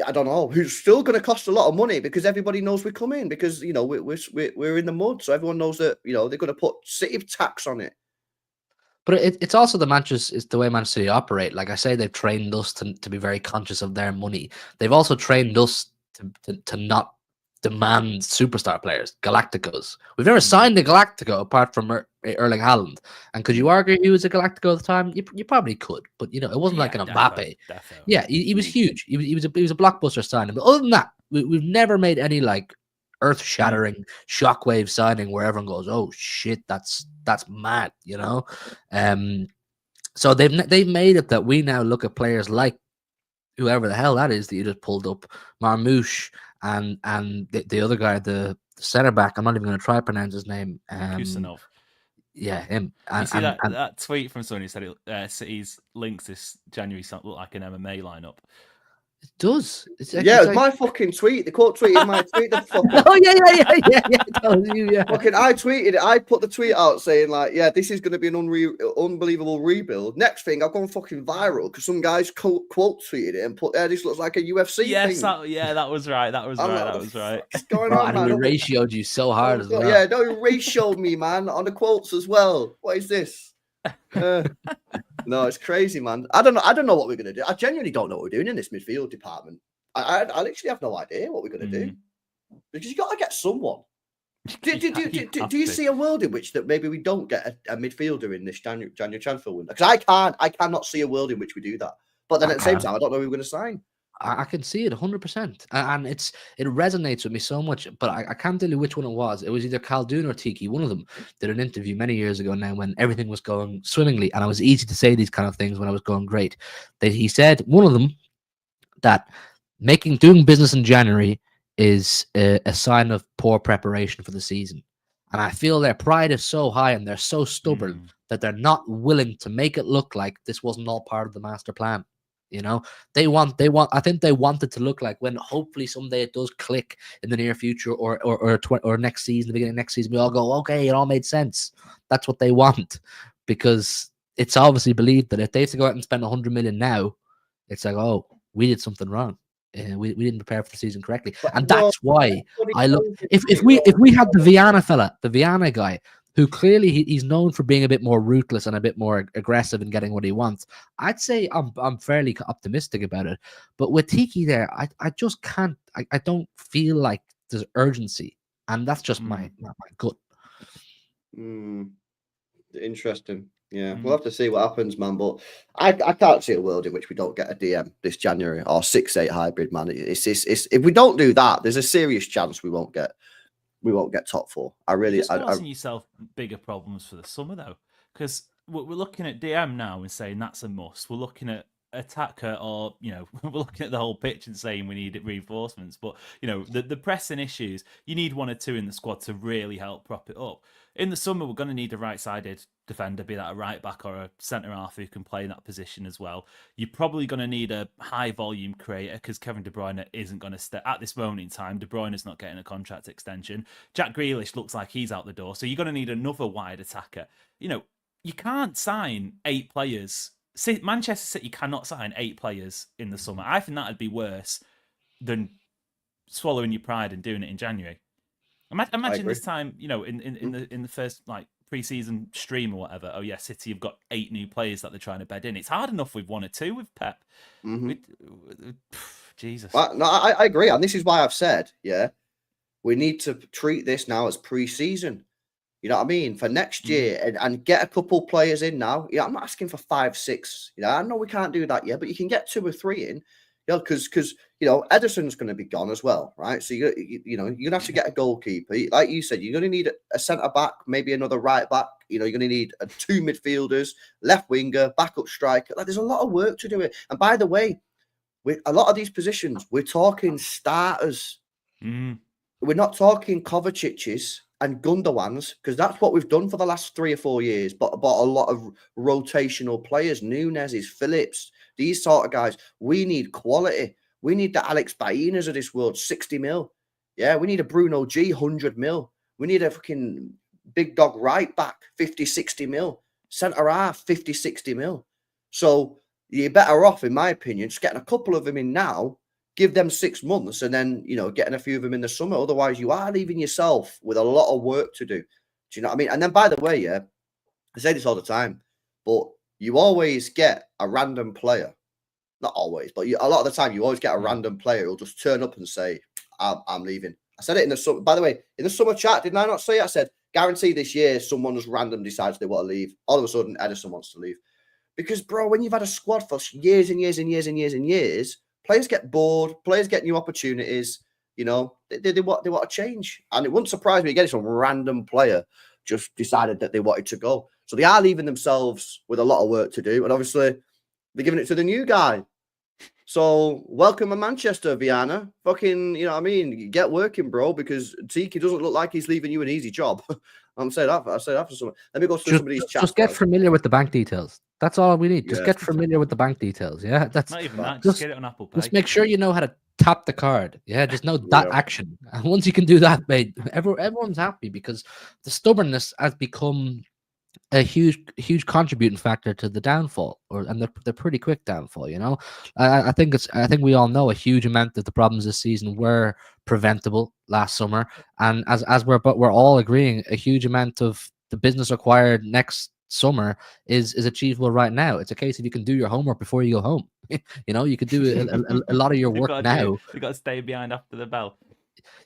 I don't know. Who's still going to cost a lot of money, because everybody knows we're coming, because we're in the mud, so everyone knows that they're going to put City tax on it. But it's also the way Manchester City operate. Like I say, they've trained us to be very conscious of their money. They've also trained us to not demand superstar players, Galacticos. We've never signed a Galactico apart from Erling Haaland. And could you argue he was a Galactico at the time? You probably could, but it wasn't like an Mbappe. Definitely. Yeah, he was huge. He was a blockbuster signing. But other than that, we've never made any like earth-shattering shockwave signing where everyone goes, "Oh shit, that's mad," So they've made it that we now look at players like whoever the hell that is that you just pulled up, Marmoush, and the other guy, the centre back. I'm not even going to try to pronounce his name. Kusanov. Yeah, him. You see that tweet from someone who said City's links this January look like an MMA lineup. It does. It's my fucking tweet. The quote tweeted my tweet. Oh yeah. Fucking, I tweeted it. I put the tweet out saying like, yeah, this is going to be an unbelievable rebuild. Next thing, I've gone fucking viral because some guys quote tweeted it and put, this looks like a UFC thing. That was right. That was right. What's going on, man? He ratioed you so hard as well. Yeah, no, he ratioed me, man, on the quotes as well. What is this? No, it's crazy, man. I don't know what we're gonna do. I genuinely don't know what we're doing in this midfield department. I literally have no idea what we're gonna do, because you got to get someone. Do you see a world in which that maybe we don't get a midfielder in this January transfer window? Because I cannot see a world in which we do that. But then at the same time, I don't know who we're going to sign. I can see it 100%, and it resonates with me so much. But I can't tell you which one it was. It was either Khaldun or Txiki. One of them did an interview many years ago now when everything was going swimmingly, and it was easy to say these kind of things when I was going great. That he said, one of them, that doing business in January is a sign of poor preparation for the season. And I feel their pride is so high and they're so stubborn that they're not willing to make it look like this wasn't all part of the master plan. You know, I think they want it to look like when hopefully someday it does click in the near future or next season, the beginning of next season, we all go, okay, it all made sense. That's what they want, because it's obviously believed that if they have to go out and spend 100 million now, it's like, oh, we did something wrong. We didn't prepare for the season correctly. And that's why I look, if we had the Viana guy, who clearly he's known for being a bit more ruthless and a bit more aggressive in getting what he wants, I'd say I'm fairly optimistic about it. But with Txiki there, I just can't. I don't feel like there's urgency, and that's just my gut. Interesting. Yeah, we'll have to see what happens, man. But I can't see a world in which we don't get a DM this January or 6-8 hybrid, man. It's if we don't do that, there's a serious chance we won't get top 4. You're just causing yourself bigger problems for the summer, though, because we're looking at DM now and saying that's a must. We're looking at attacker, or we're looking at the whole pitch and saying we need reinforcements. But the pressing issues, you need 1 or 2 in the squad to really help prop it up. In the summer, we're going to need a right-sided defender, be that a right back or a centre half who can play in that position as well. You're probably going to need a high-volume creator, because Kevin De Bruyne isn't going to stay at this moment in time. De Bruyne's not getting a contract extension. Jack Grealish looks like he's out the door, so you're going to need another wide attacker. You can't sign 8 players. Manchester City cannot sign 8 players in the summer. I think that'd be worse than swallowing your pride and doing it in January. Imagine this time, in the first pre-season stream or whatever. Oh yeah, City have got 8 new players that they're trying to bed in. It's hard enough with 1 or 2 with Pep. Jesus. No, I agree, and this is why I've said, we need to treat this now as pre-season. You know what I mean? For next year, and get a couple players in now. I'm not asking for 5, 6. I know we can't do that yet, but you can get 2 or 3 in. Because Ederson's going to be gone as well, right? So you're going to have to get a goalkeeper. Like you said, you're going to need a centre back, maybe another right back. You're going to need 2 midfielders, left winger, backup striker. There's a lot of work to do it. And by the way, with a lot of these positions, we're talking starters. We're not talking Kovacic's and Gundogan's, because that's what we've done for the last 3 or 4 years. But a lot of rotational players, Nunez's, Phillips, these sort of guys. We need quality. We need the Alex Bainas of this world, 60 mil. Yeah, we need a Bruno G, 100 mil. We need a fucking big dog right back, 50, 60 mil. Centre half, 50, 60 mil. So you're better off, in my opinion, just getting a couple of them in now, give them 6 months, and then, getting a few of them in the summer. Otherwise, you are leaving yourself with a lot of work to do. Do you know what I mean? And then, by the way, I say this all the time, but you always get a random player. Not always, but a lot of the time, you always get a random player who'll just turn up and say, I'm leaving. I said it in the summer. By the way, in the summer chat, didn't I not say it? I said, guarantee this year, someone just random decides they want to leave. All of a sudden, Ederson wants to leave. Because, bro, when you've had a squad for years and years and years and years and years, players get bored. Players get new opportunities. They want to change. And it wouldn't surprise me again if some random player just decided that they wanted to go. So they are leaving themselves with a lot of work to do. And obviously, they're giving it to the new guy. So welcome to Manchester, Viana. Fucking, you know what I mean? Get working, bro, because Txiki doesn't look like he's leaving you an easy job. I say that for someone. Let me go through some of these chats. Just get familiar with the bank details. That's all we need. Just get familiar with the bank details. Yeah, that's not even that. Just get it on Apple Pay. Just make sure you know how to tap the card. Yeah, just know that action. And once you can do that, mate, everyone's happy, because the stubbornness has become a huge contributing factor to the downfall, and the pretty quick downfall. I think we all know a huge amount of the problems this season were preventable last summer, and as we're all agreeing, a huge amount of the business required next summer is achievable right now. It's a case of you can do your homework before you go home. You could do a lot of your work now. You got to stay behind after the bell.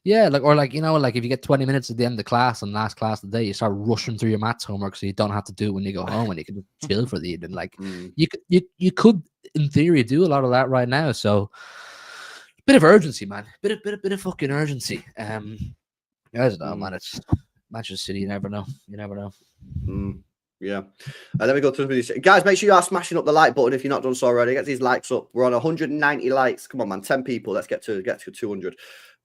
Yeah, if you get 20 minutes at the end of the class and last class of the day, you start rushing through your maths homework so you don't have to do it when you go home, and you can just chill for the evening. You could in theory do a lot of that right now. So bit of urgency, man. Bit of fucking urgency. I don't know, man. It's Manchester City. You never know. Yeah. Let me go through these. Guys, make sure you are smashing up the like button if you're not done so already. Get these likes up. We're on 190 likes. Come on, man. 10 people. Let's get to 200.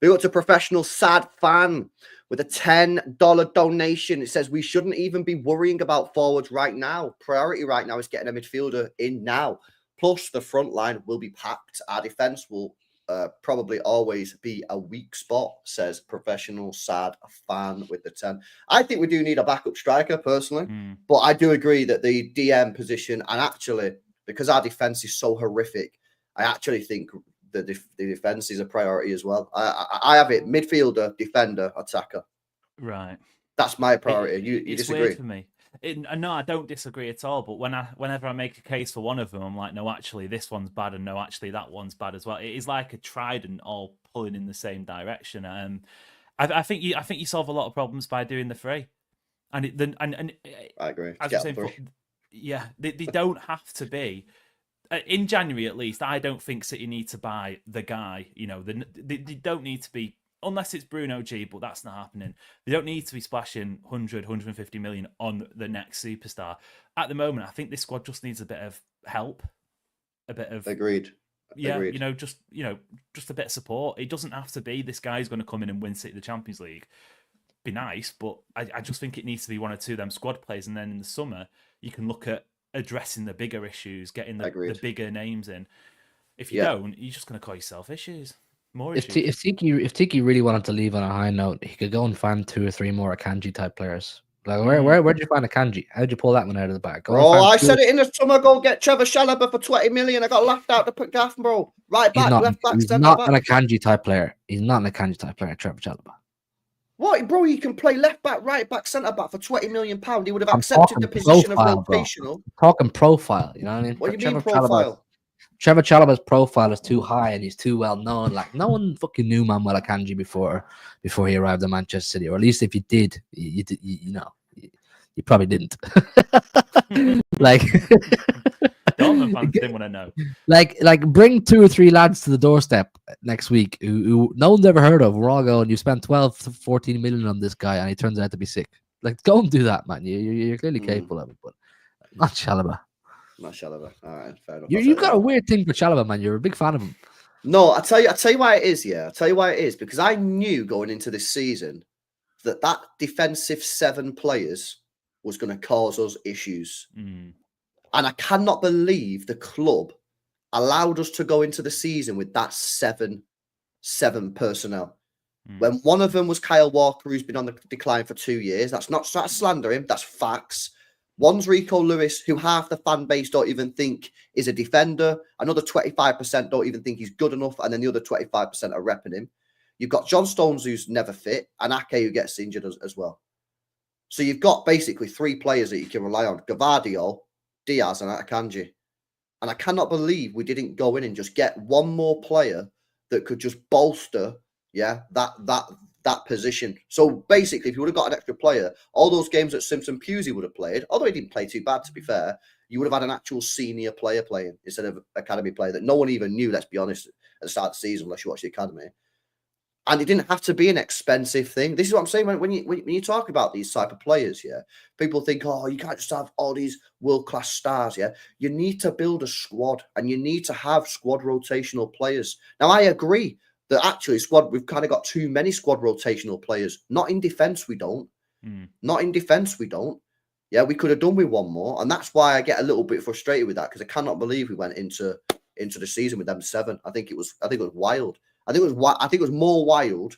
We got to Professional Sad Fan with a $10 donation. It says we shouldn't even be worrying about forwards right now. Priority right now is getting a midfielder in now. Plus, the front line will be packed. Our defense will probably always be a weak spot, says Professional Sad Fan with the 10. I think we do need a backup striker, personally. But I do agree that the DM position, and actually, because our defense is so horrific, I actually think the defense is a priority as well. I have it midfielder, defender, attacker. Right. That's my priority. You it's disagree? Weird for me. No, I don't disagree at all. But whenever I make a case for one of them, I'm like, no, actually, this one's bad, and no, actually, that one's bad as well. It is like a trident all pulling in the same direction. I think you solve a lot of problems by doing the three, and I agree. As you're saying, yeah, they don't have to be. In January, at least, I don't think City need to buy the guy. You know, they don't need to be, unless it's Bruno G, but that's not happening. They don't need to be splashing 100, 150 million on the next superstar. At the moment, I think this squad just needs a bit of help, a bit of agreed. Yeah, just a bit of support. It doesn't have to be this guy's going to come in and win City the Champions League. Be nice, but I just think it needs to be one or two of them squad players, and then in the summer you can look at addressing the bigger issues, getting the bigger names in. If you don't, you're just going to cause yourself issues. More issues. If Txiki really wanted to leave on a high note, he could go and find 2 or 3 more Akanji type players. Like where'd you find Akanji? How'd you pull that one out of the bag? I said it in the summer. Go get Trevor Chalobah for 20 million. I got laughed out to put Gaff, bro. Right back, left back, he's not an Akanji type player. He's not an Akanji type player, Trevor Chalobah. What, bro? He can play left back, right back, centre back for 20 million pounds. He would have accepted the position of rotational. Talking profile, you know what I mean? What do you mean profile? Trevor Chalobah's profile is too high and he's too well known. Like, no one fucking knew Manuel Akanji before he arrived at Manchester City, or at least if you did, you probably didn't. Like, Dortmund fans didn't want to know. Like, bring 2 or 3 lads to the doorstep next week who no one's ever heard of. We're all going, you spent 12 to 14 million on this guy and he turns out to be sick. Like, go and do that, man. You're clearly capable of it, but not Chalobah. Not Chalobah. All right, fair enough. You've got a weird thing for Chalobah, man. You're a big fan of him. No, I tell you why it is. Yeah, I'll tell you why it is, because I knew going into this season that defensive 7 players was going to cause us issues. And I cannot believe the club allowed us to go into the season with that 7 personnel. When one of them was Kyle Walker, who's been on the decline for 2 years. That's not slander him. That's facts. One's Rico Lewis, who half the fan base don't even think is a defender. Another 25% don't even think he's good enough. And then the other 25% are repping him. You've got John Stones, who's never fit, and Ake, who gets injured as well. So you've got basically 3 players that you can rely on: Gvardiol, Diaz, and Akanji. And I cannot believe we didn't go in and just get one more player that could just bolster, that position. So basically, if you would have got an extra player, all those games that Simpson Pusey would have played, although he didn't play too bad, to be fair, you would have had an actual senior player playing instead of academy player that no one even knew, let's be honest, at the start of the season, unless you watch the academy. And it didn't have to be an expensive thing. This is what I'm saying. When you talk about these type of players, people think, oh, you can't just have all these world-class stars, You need to build a squad, and you need to have squad rotational players. Now, I agree that actually we've kind of got too many squad rotational players. Not in defense, we don't. Not in defense, we don't. Yeah, we could have done with one more. And that's why I get a little bit frustrated with that, because I cannot believe we went into the season with them 7. I think it was wild. I think it was more wild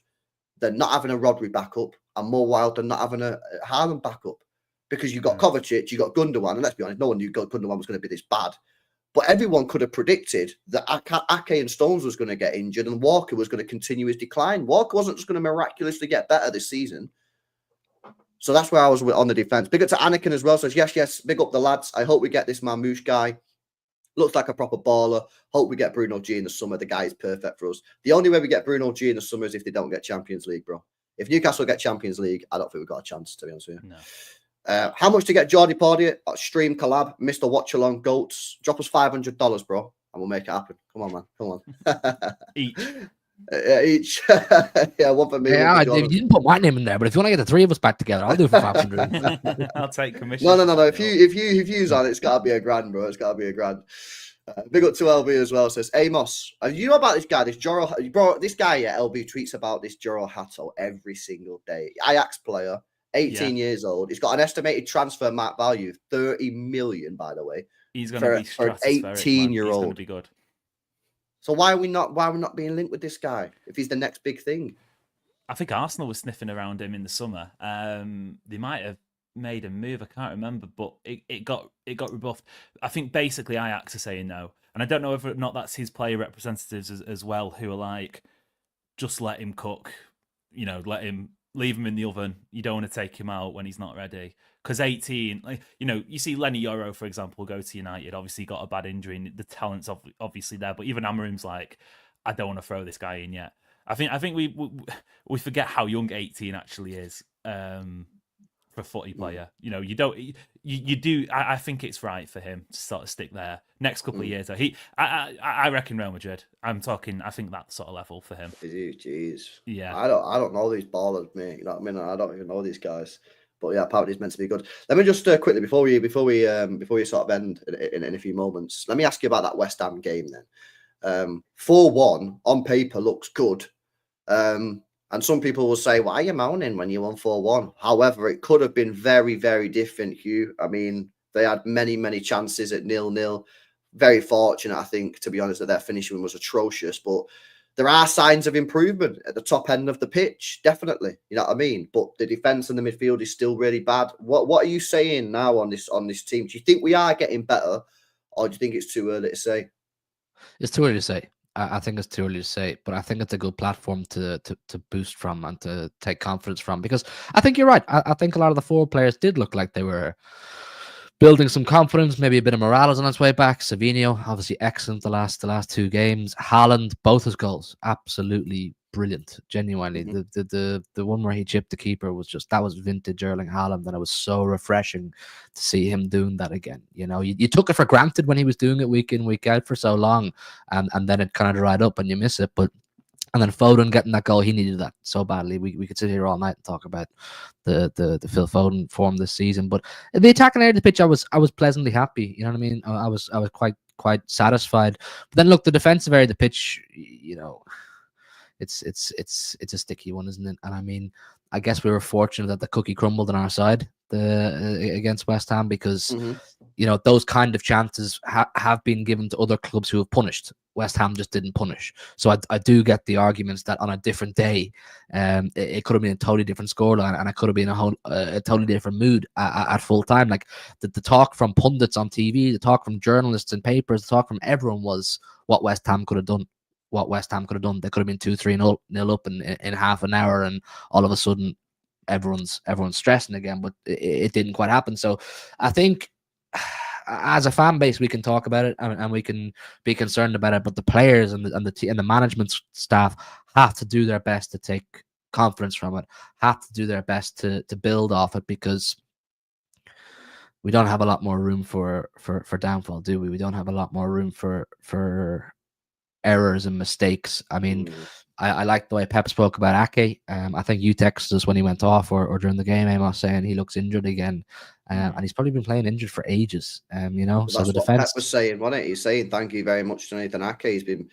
than not having a Rodri backup, and more wild than not having a Haaland backup, because you've got Kovacic, you've got Gundogan, and let's be honest, no one knew Gundogan was going to be this bad. But everyone could have predicted that Ake and Stones was going to get injured and Walker was going to continue his decline. Walker wasn't just going to miraculously get better this season. So that's where I was on the defense. Big up to Anakin as well. Says, yes, big up the lads. I hope we get this Marmoush guy. Looks like a proper baller. Hope we get Bruno G in the summer. The guy is perfect for us. The only way we get Bruno G in the summer is if they don't get Champions League, bro. If Newcastle get Champions League, I don't think we've got a chance, to be honest with you. No. How much to get Jordi Portier? Stream collab, Mr. Watch Along Goats. Drop us $500, bro, and we'll make it happen. Come on, man. Come on. Each. Each. Yeah, one for me. Yeah, One for you John. didn't put my name in there, but if you want to get the three of us back together, I'll do it for 500. I'll take commission. No. If you's on it, it's gotta be a grand, bro. It's gotta be a grand. Big up to LB as well. Says Amos. You know about this guy, this Joro, bro? This guy, yeah, LB tweets about this Joro Hato every single day. Ajax player, 18 years old. He's got an estimated transfer market value of 30 million, by the way. He's going to be for an stratospheric, 18-year-old. He's going to be good. So why are we not being linked with this guy if he's the next big thing? I think Arsenal was sniffing around him in the summer. They might have made a move. I can't remember, but it got rebuffed. I think basically Ajax are saying no, and I don't know whether or not that's his player representatives as well, who are like, just let him cook. You know, leave him in the oven. You don't want to take him out when he's not ready. Because 18, like, you know, you see Lenny Yoro, for example, go to United. Obviously, got a bad injury, and the talent's obviously there. But even Amorim's like, I don't want to throw this guy in yet. I think we forget how young 18 actually is for a footy player. You know, you do. I think it's right for him to sort of stick there. Next couple of years, I reckon Real Madrid. I'm talking. I think that sort of level for him. Jeez. Yeah. I don't know these ballers, mate. You know what I mean? I don't even know these guys. But yeah, apparently it's meant to be good. Let me just quickly before we sort of end in a few moments. Let me ask you about that West Ham game then. 4-1 on paper looks good. And some people will say, why are you moaning when you won 4-1? However, it could have been very, very different, Hugh. I mean, they had many, many chances at 0-0. Very fortunate, I think, to be honest, that their finishing was atrocious. But there are signs of improvement at the top end of the pitch, definitely. You know what I mean? But the defense and the midfield is still really bad. What are you saying now on this team? Do you think we are getting better, or do you think it's too early to say? It's too early to say. I think it's too early to say, but I think it's a good platform to boost from and to take confidence from, because I think you're right. I think a lot of the forward players did look like they were building some confidence, maybe a bit of morale is on its way back. Savinho, obviously excellent the last two games. Haaland, both his goals, absolutely brilliant. Genuinely, the one where he chipped the keeper was that was vintage Erling Haaland, and it was so refreshing to see him doing that again. You know, you took it for granted when he was doing it week in, week out for so long, and then it kind of dried up and you miss it. And then Foden getting that goal, he needed that so badly. We could sit here all night and talk about the Phil Foden form this season. But the attacking area of the pitch, I was pleasantly happy. You know what I mean? I was quite satisfied. But then look, the defensive area of the pitch, you know, it's a sticky one, isn't it? And I mean, I guess we were fortunate that the cookie crumbled on our side against West Ham, because you know, those kind of chances have been given to other clubs who have punished. West Ham just didn't punish. So I do get the arguments that on a different day, it could have been a totally different scoreline, and it could have been a totally different mood at full time. Like the talk from pundits on TV, the talk from journalists and papers, the talk from everyone was what West Ham could have done. They could have been 2-3-0 up in half an hour, and all of a sudden everyone's stressing again. But it didn't quite happen. So I think, as a fan base, we can talk about it and we can be concerned about it, but the players and the management staff have to do their best to take confidence from it, have to do their best to build off it, because we don't have a lot more room for downfall, do we? We don't have a lot more room for errors and mistakes. I mean, I like the way Pep spoke about Ake. I think you texted us when he went off or during the game, Amos, saying he looks injured again. And he's probably been playing injured for ages, you know. Well, so the what defense Pep was saying, wasn't it? He's saying thank you very much to Nathan Ake. He's been,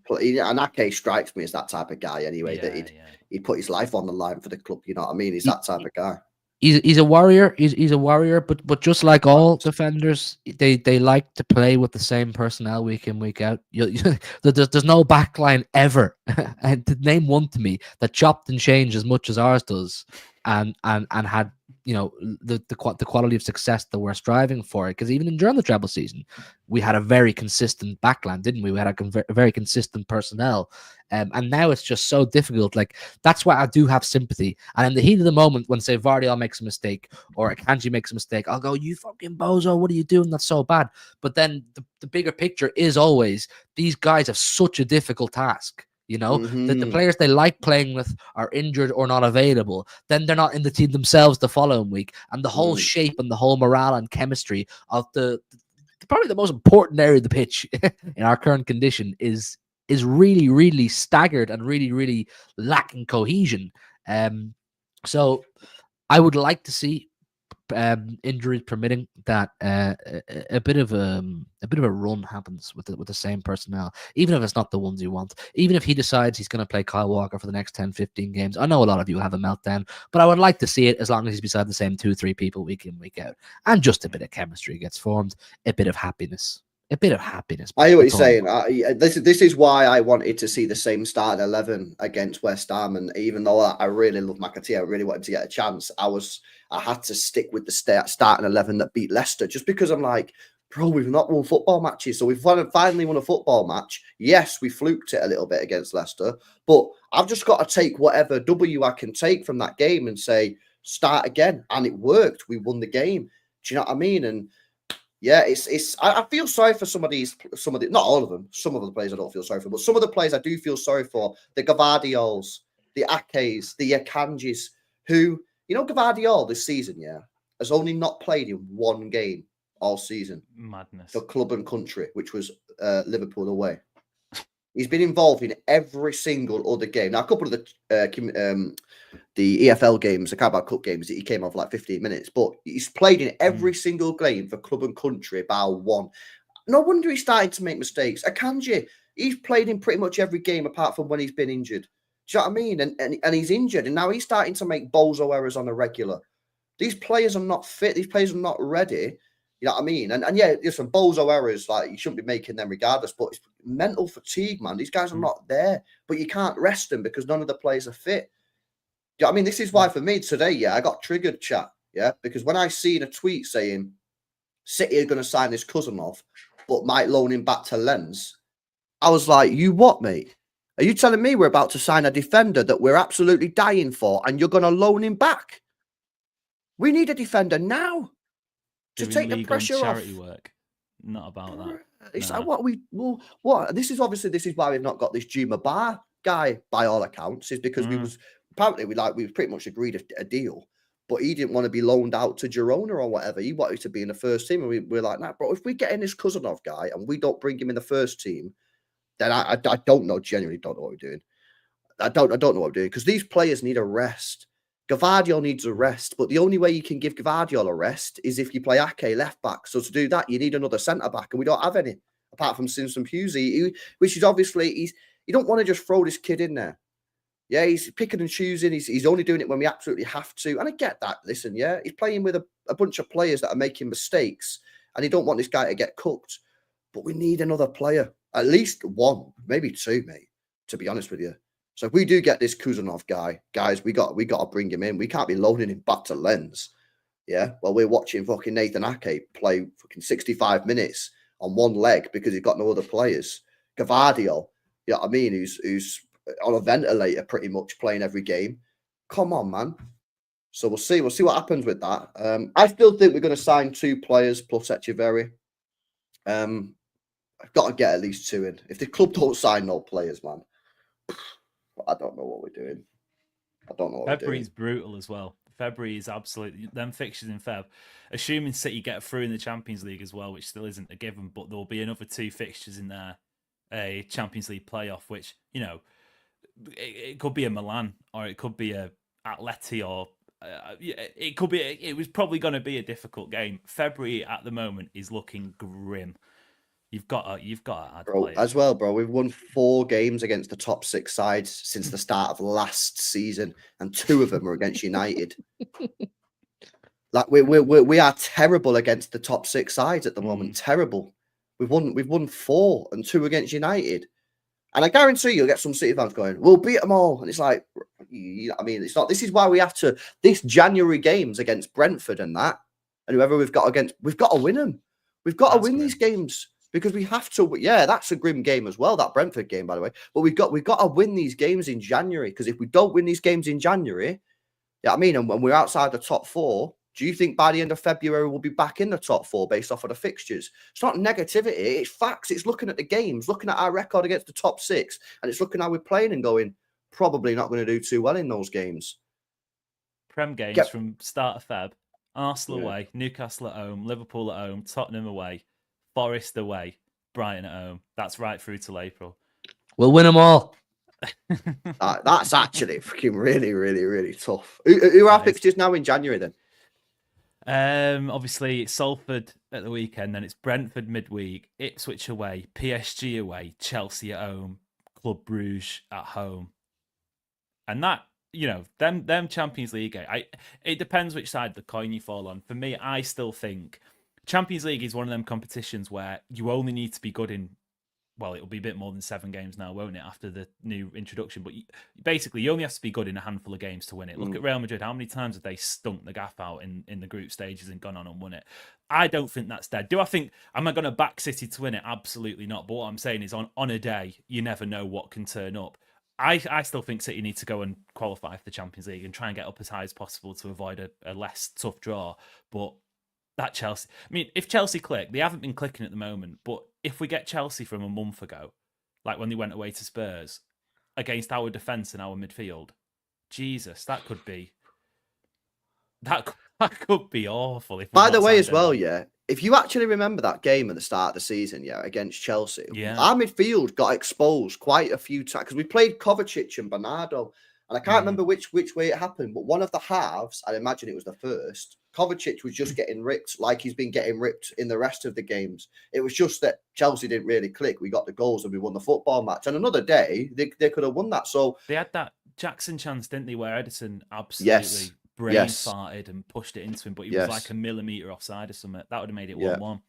and Ake strikes me as that type of guy anyway. That he'd put his life on the line for the club. You know what I mean? He's that type of guy. He's a warrior. He's a warrior. But just like all defenders, they like to play with the same personnel week in, week out. There's no backline ever, and to name one to me that chopped and changed as much as ours does, and had, you know, the quality of success that we're striving for. Because even during the treble season, we had a very consistent backline, didn't we? We had a very consistent personnel, and now it's just so difficult. Like, that's why I do have sympathy. And in the heat of the moment, when say Vardiol makes a mistake or Akanji makes a mistake, I'll go, "You fucking bozo! What are you doing? That's so bad." But then the bigger picture is always, these guys have such a difficult task. You know, that the players they like playing with are injured or not available. Then they're not in the team themselves the following week. And the whole shape and the whole morale and chemistry of the probably the most important area of the pitch in our current condition is is really, really staggered and really, really lacking cohesion. So I would like to see, injuries permitting, that a bit of a run happens with the same personnel, even if it's not the ones you want. Even if he decides he's going to play Kyle Walker for the next 10, 15 games, I know a lot of you have a meltdown, but I would like to see it as long as he's beside the same 2-3 people week in, week out, and just a bit of chemistry gets formed, a bit of happiness. A bit of happiness. I hear what you're That's all. saying. This is why I wanted to see the same starting 11 against West Ham. And even though I really love McAtee, I really wanted to get a chance. I had to stick with the starting 11 that beat Leicester, just because I'm like, bro, we've not won football matches. So we've finally won a football match. Yes, we fluked it a little bit against Leicester, but I've just got to take whatever W I can take from that game and say, start again. And it worked. We won the game. Do you know what I mean? And yeah, I feel sorry for some of the, not all of them. Some of the players I don't feel sorry for, but some of the players I do feel sorry for. The Gavardiols, the Akes, the Akanjis, who, Gavardiol this season, has only not played in one game all season. Madness. For club and country, which was Liverpool away. He's been involved in every single other game. Now, a couple of the EFL games, the Carabao Cup games, he came off like 15 minutes, but he's played in every single game for club and country bar one. No wonder he's starting to make mistakes. Akanji, he's played in pretty much every game apart from when he's been injured. Do you know what I mean? And he's injured, and now he's starting to make bozo errors on a regular. These players are not fit. These players are not ready. You know what I mean? And yeah, there's some bozo errors, like you shouldn't be making them regardless, but it's mental fatigue, man. These guys are not there, but you can't rest them because none of the players are fit. You know what I mean? This is why for me today, I got triggered, chat, because when I seen a tweet saying City are going to sign this Cousinov, but might loan him back to Lens, I was like, you what, mate? Are you telling me we're about to sign a defender that we're absolutely dying for and you're going to loan him back? We need a defender now. To take the pressure off. Charity work, not about that. It's like what? This is why we've not got this Juma Bar guy by all accounts. Is because we pretty much agreed a deal, but he didn't want to be loaned out to Girona or whatever. He wanted to be in the first team, and we're like, nah, bro. If we get in this Cousinov guy and we don't bring him in the first team, then I don't know. Genuinely, don't know what we're doing. I don't know what we're doing because these players need a rest. Gvardiol needs a rest, but the only way you can give Gvardiol a rest is if you play Ake left back. So to do that, you need another centre back, and we don't have any apart from Simpson Pusey, which is obviously you don't want to just throw this kid in there. Yeah, he's picking and choosing. He's only doing it when we absolutely have to, and I get that. Listen, he's playing with a bunch of players that are making mistakes, and you don't want this guy to get cooked. But we need another player, at least one, maybe two, mate. To be honest with you. So if we do get this Cousinov guy, guys, we got to bring him in. We can't be loaning him back to Lens. Yeah. Well, we're watching fucking Nathan Ake play fucking 65 minutes on one leg because he's got no other players. Gvardiol, you know what I mean, who's on a ventilator pretty much playing every game. Come on, man. So we'll see what happens with that. I still think we're going to sign 2 players plus Echeverry. I've got to get at least 2 in. If the club don't sign no players, man, I don't know what we're doing. February's brutal as well. February is absolutely them fixtures in Feb. Assuming City get through in the Champions League as well, which still isn't a given, but there'll be another 2 fixtures in there, a Champions League playoff, which it could be a Milan or it could be a Atleti or it could be. It was probably going to be a difficult game. February at the moment is looking grim. You've got to add players. As well, bro. We've won 4 games against the top 6 sides since the start of last season, and 2 of them are against United. Like we are terrible against the top 6 sides at the moment. Terrible. We've won 4 and 2 against United, and I guarantee you'll get some City fans going, "We'll beat them all," and it's like, I mean, it's not. This is why we have to. This January games against Brentford and whoever we've got against, we've got to win them. We've got to win these games. Because we have to, that's a grim game as well, that Brentford game, by the way. But we've got to win these games in January. Because if we don't win these games in January, and when we're outside the top 4, do you think by the end of February we'll be back in the top 4 based off of the fixtures? It's not negativity, it's facts. It's looking at the games, looking at our record against the top 6, and it's looking how we're playing and going, probably not going to do too well in those games. Prem games from start of Feb: Arsenal away, Newcastle at home, Liverpool at home, Tottenham away, Forest away, Brighton at home. That's right through till April. We'll win them all. That's actually freaking really, really, really tough. Who are our fixtures now in January then? Obviously it's Salford at the weekend, then it's Brentford midweek, Ipswich away, PSG away, Chelsea at home, Club Brugge at home. And that, them Champions League, it depends which side of the coin you fall on. For me, I still think Champions League is one of them competitions where you only need to be good in, well, it'll be a bit more than 7 games now, won't it, after the new introduction? But basically, you only have to be good in a handful of games to win it. Look at Real Madrid. How many times have they stunk the gaff out in the group stages and gone on and won it? I don't think that's dead. Am I going to back City to win it? Absolutely not. But what I'm saying is on a day, you never know what can turn up. I still think City need to go and qualify for the Champions League and try and get up as high as possible to avoid a less tough draw. But that Chelsea, I mean, if Chelsea click, they haven't been clicking at the moment, but if we get Chelsea from a month ago, like when they went away to Spurs, against our defence and our midfield, Jesus, that could be awful. By the way, as well, if you actually remember that game at the start of the season, against Chelsea, our midfield got exposed quite a few times because we played Kovacic and Bernardo, and I can't remember which way it happened, but one of the halves, I imagine it was the first, Kovacic was just getting ripped like he's been getting ripped in the rest of the games. It was just that Chelsea didn't really click. We got the goals and we won the football match. And another day, they could have won that. So they had that Jackson chance, didn't they, where Edison absolutely brain farted and pushed it into him, but he was like a millimetre offside or something. That would have made it 1-1.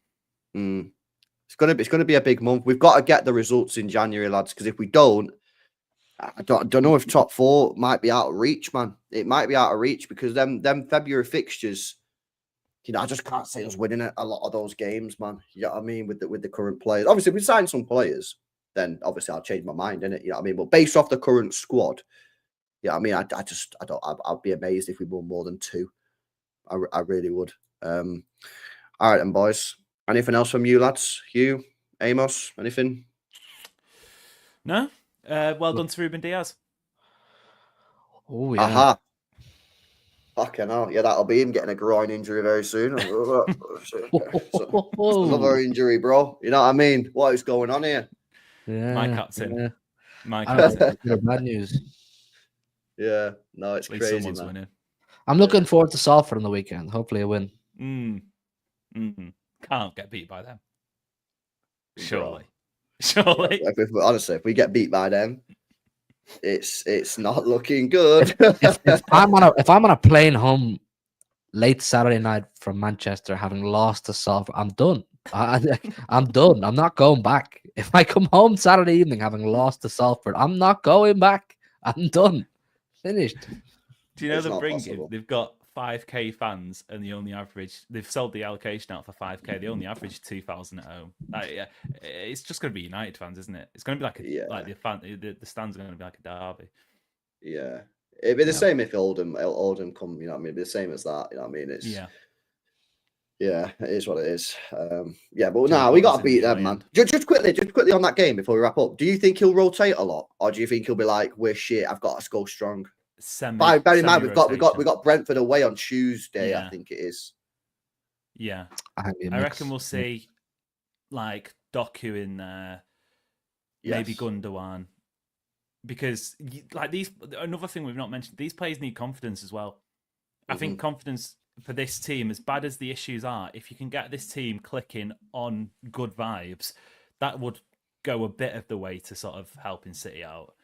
It's gonna be a big month. We've got to get the results in January, lads, because if we don't, I don't know if top 4 might be out of reach, man. It might be out of reach because them February fixtures, I just can't see us winning a lot of those games, man. You know what I mean? With the current players. Obviously, if we sign some players, then obviously I'll change my mind, innit? You know what I mean? But based off the current squad, I mean, I'd be amazed if we won more than 2. I really would. All right, then, boys. Anything else from you, lads? Hugh, Amos, anything? No. Well done to Ruben Diaz. Oh, yeah. Aha. Fucking hell. Yeah, that'll be him getting a groin injury very soon. Another injury, bro. You know what I mean? What is going on here? Yeah, my captain. Yeah. My captain. Bad news. Yeah, no, it's crazy, man. Winning. I'm looking forward to Salford on the weekend. Hopefully a win. Can't get beat by them. Surely. Honestly, if we get beat by them, it's not looking good. if I'm on a plane home late Saturday night from Manchester, having lost to Salford, I'm done. I'm done. I'm not going back. If I come home Saturday evening having lost to Salford, I'm not going back. I'm done. Finished. Do you know the bringing? They've got 5k fans, and they've sold the allocation out for 5k. They only average 2,000 at home. It's just going to be United fans, isn't it? It's going to be like the stands are going to be like a derby. Yeah, it'd be the same if Oldham come. You know what I mean? It'd be the same as that. You know what I mean? It's yeah, it is what it is. But we got to beat them, man. Just quickly on that game before we wrap up. Do you think he'll rotate a lot, or do you think he'll be like, "We're shit. I've got to go strong." Bear in mind, we got Brentford away on Tuesday. I think it is. Yeah, I reckon we'll see like Doku in there, maybe Gundogan, because like these. Another thing we've not mentioned: these players need confidence as well. I think confidence for this team, as bad as the issues are, if you can get this team clicking on good vibes, that would go a bit of the way to sort of helping City out.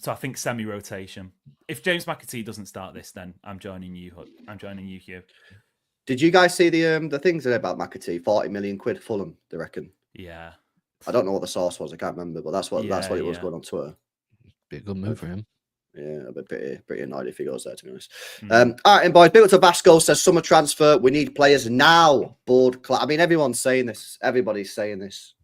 So I think semi-rotation. If James McAtee doesn't start this, then I'm joining you, Hugh. Did you guys see the things about McAtee? 40 million quid Fulham, they reckon. Yeah. I don't know what the source was. I can't remember, but that's what it was going on Twitter. Be a good move for him. Yeah, I'd be pretty annoyed if he goes there, to be honest. All right, and boys, big up to Vasco says summer transfer. We need players now. I mean, everyone's saying this. Everybody's saying this.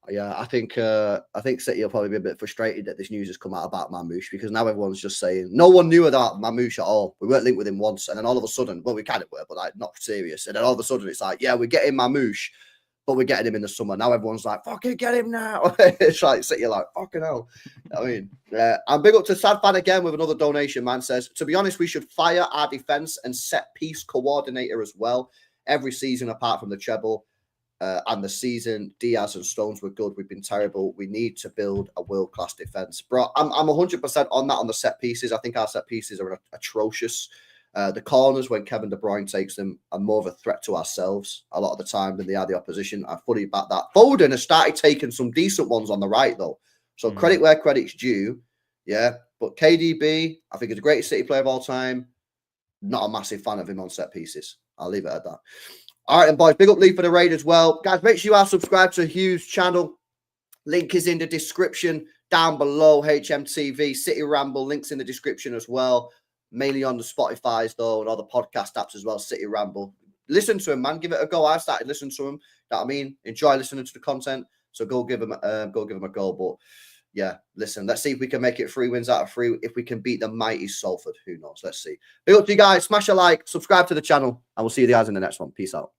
Yeah, I think City will probably be a bit frustrated that this news has come out about Marmoush, because now everyone's just saying no one knew about Marmoush at all. We weren't linked with him once, and then all of a sudden, well, we kind of were, but like not serious. And then all of a sudden, it's like, yeah, we're getting Marmoush, but we're getting him in the summer. Now everyone's like, fucking get him now. It's like City, like fucking hell. I mean, I'm big up to Sad Fan again with another donation. Man says, to be honest, we should fire our defense and set piece coordinator as well every season apart from the treble. and the season. Diaz and Stones were good. We've been terrible. We need to build a world-class defense. Bro, I'm 100% on that on the set pieces. I think our set pieces are atrocious. The corners, when Kevin De Bruyne takes them, are more of a threat to ourselves a lot of the time than they are the opposition. I fully back that. Foden has started taking some decent ones on the right, though. So credit where credit's due. Yeah. But KDB, I think he's the greatest City player of all time. Not a massive fan of him on set pieces. I'll leave it at that. All right, and boys, big up Lee for the raid as well. Guys, make sure you are subscribed to HUGH's channel. Link is in the description down below. HMTV, City Ramble, links in the description as well. Mainly on the Spotify's, though, and all the podcast apps as well, City Ramble. Listen to him, man. Give it a go. I started listening to him. You know what I mean? Enjoy listening to the content. So go give him a go. But yeah, listen, let's see if we can make it 3 wins out of 3. If we can beat the mighty Salford, who knows? Let's see. Big up to you guys. Smash a like, subscribe to the channel, and we'll see you guys in the next one. Peace out.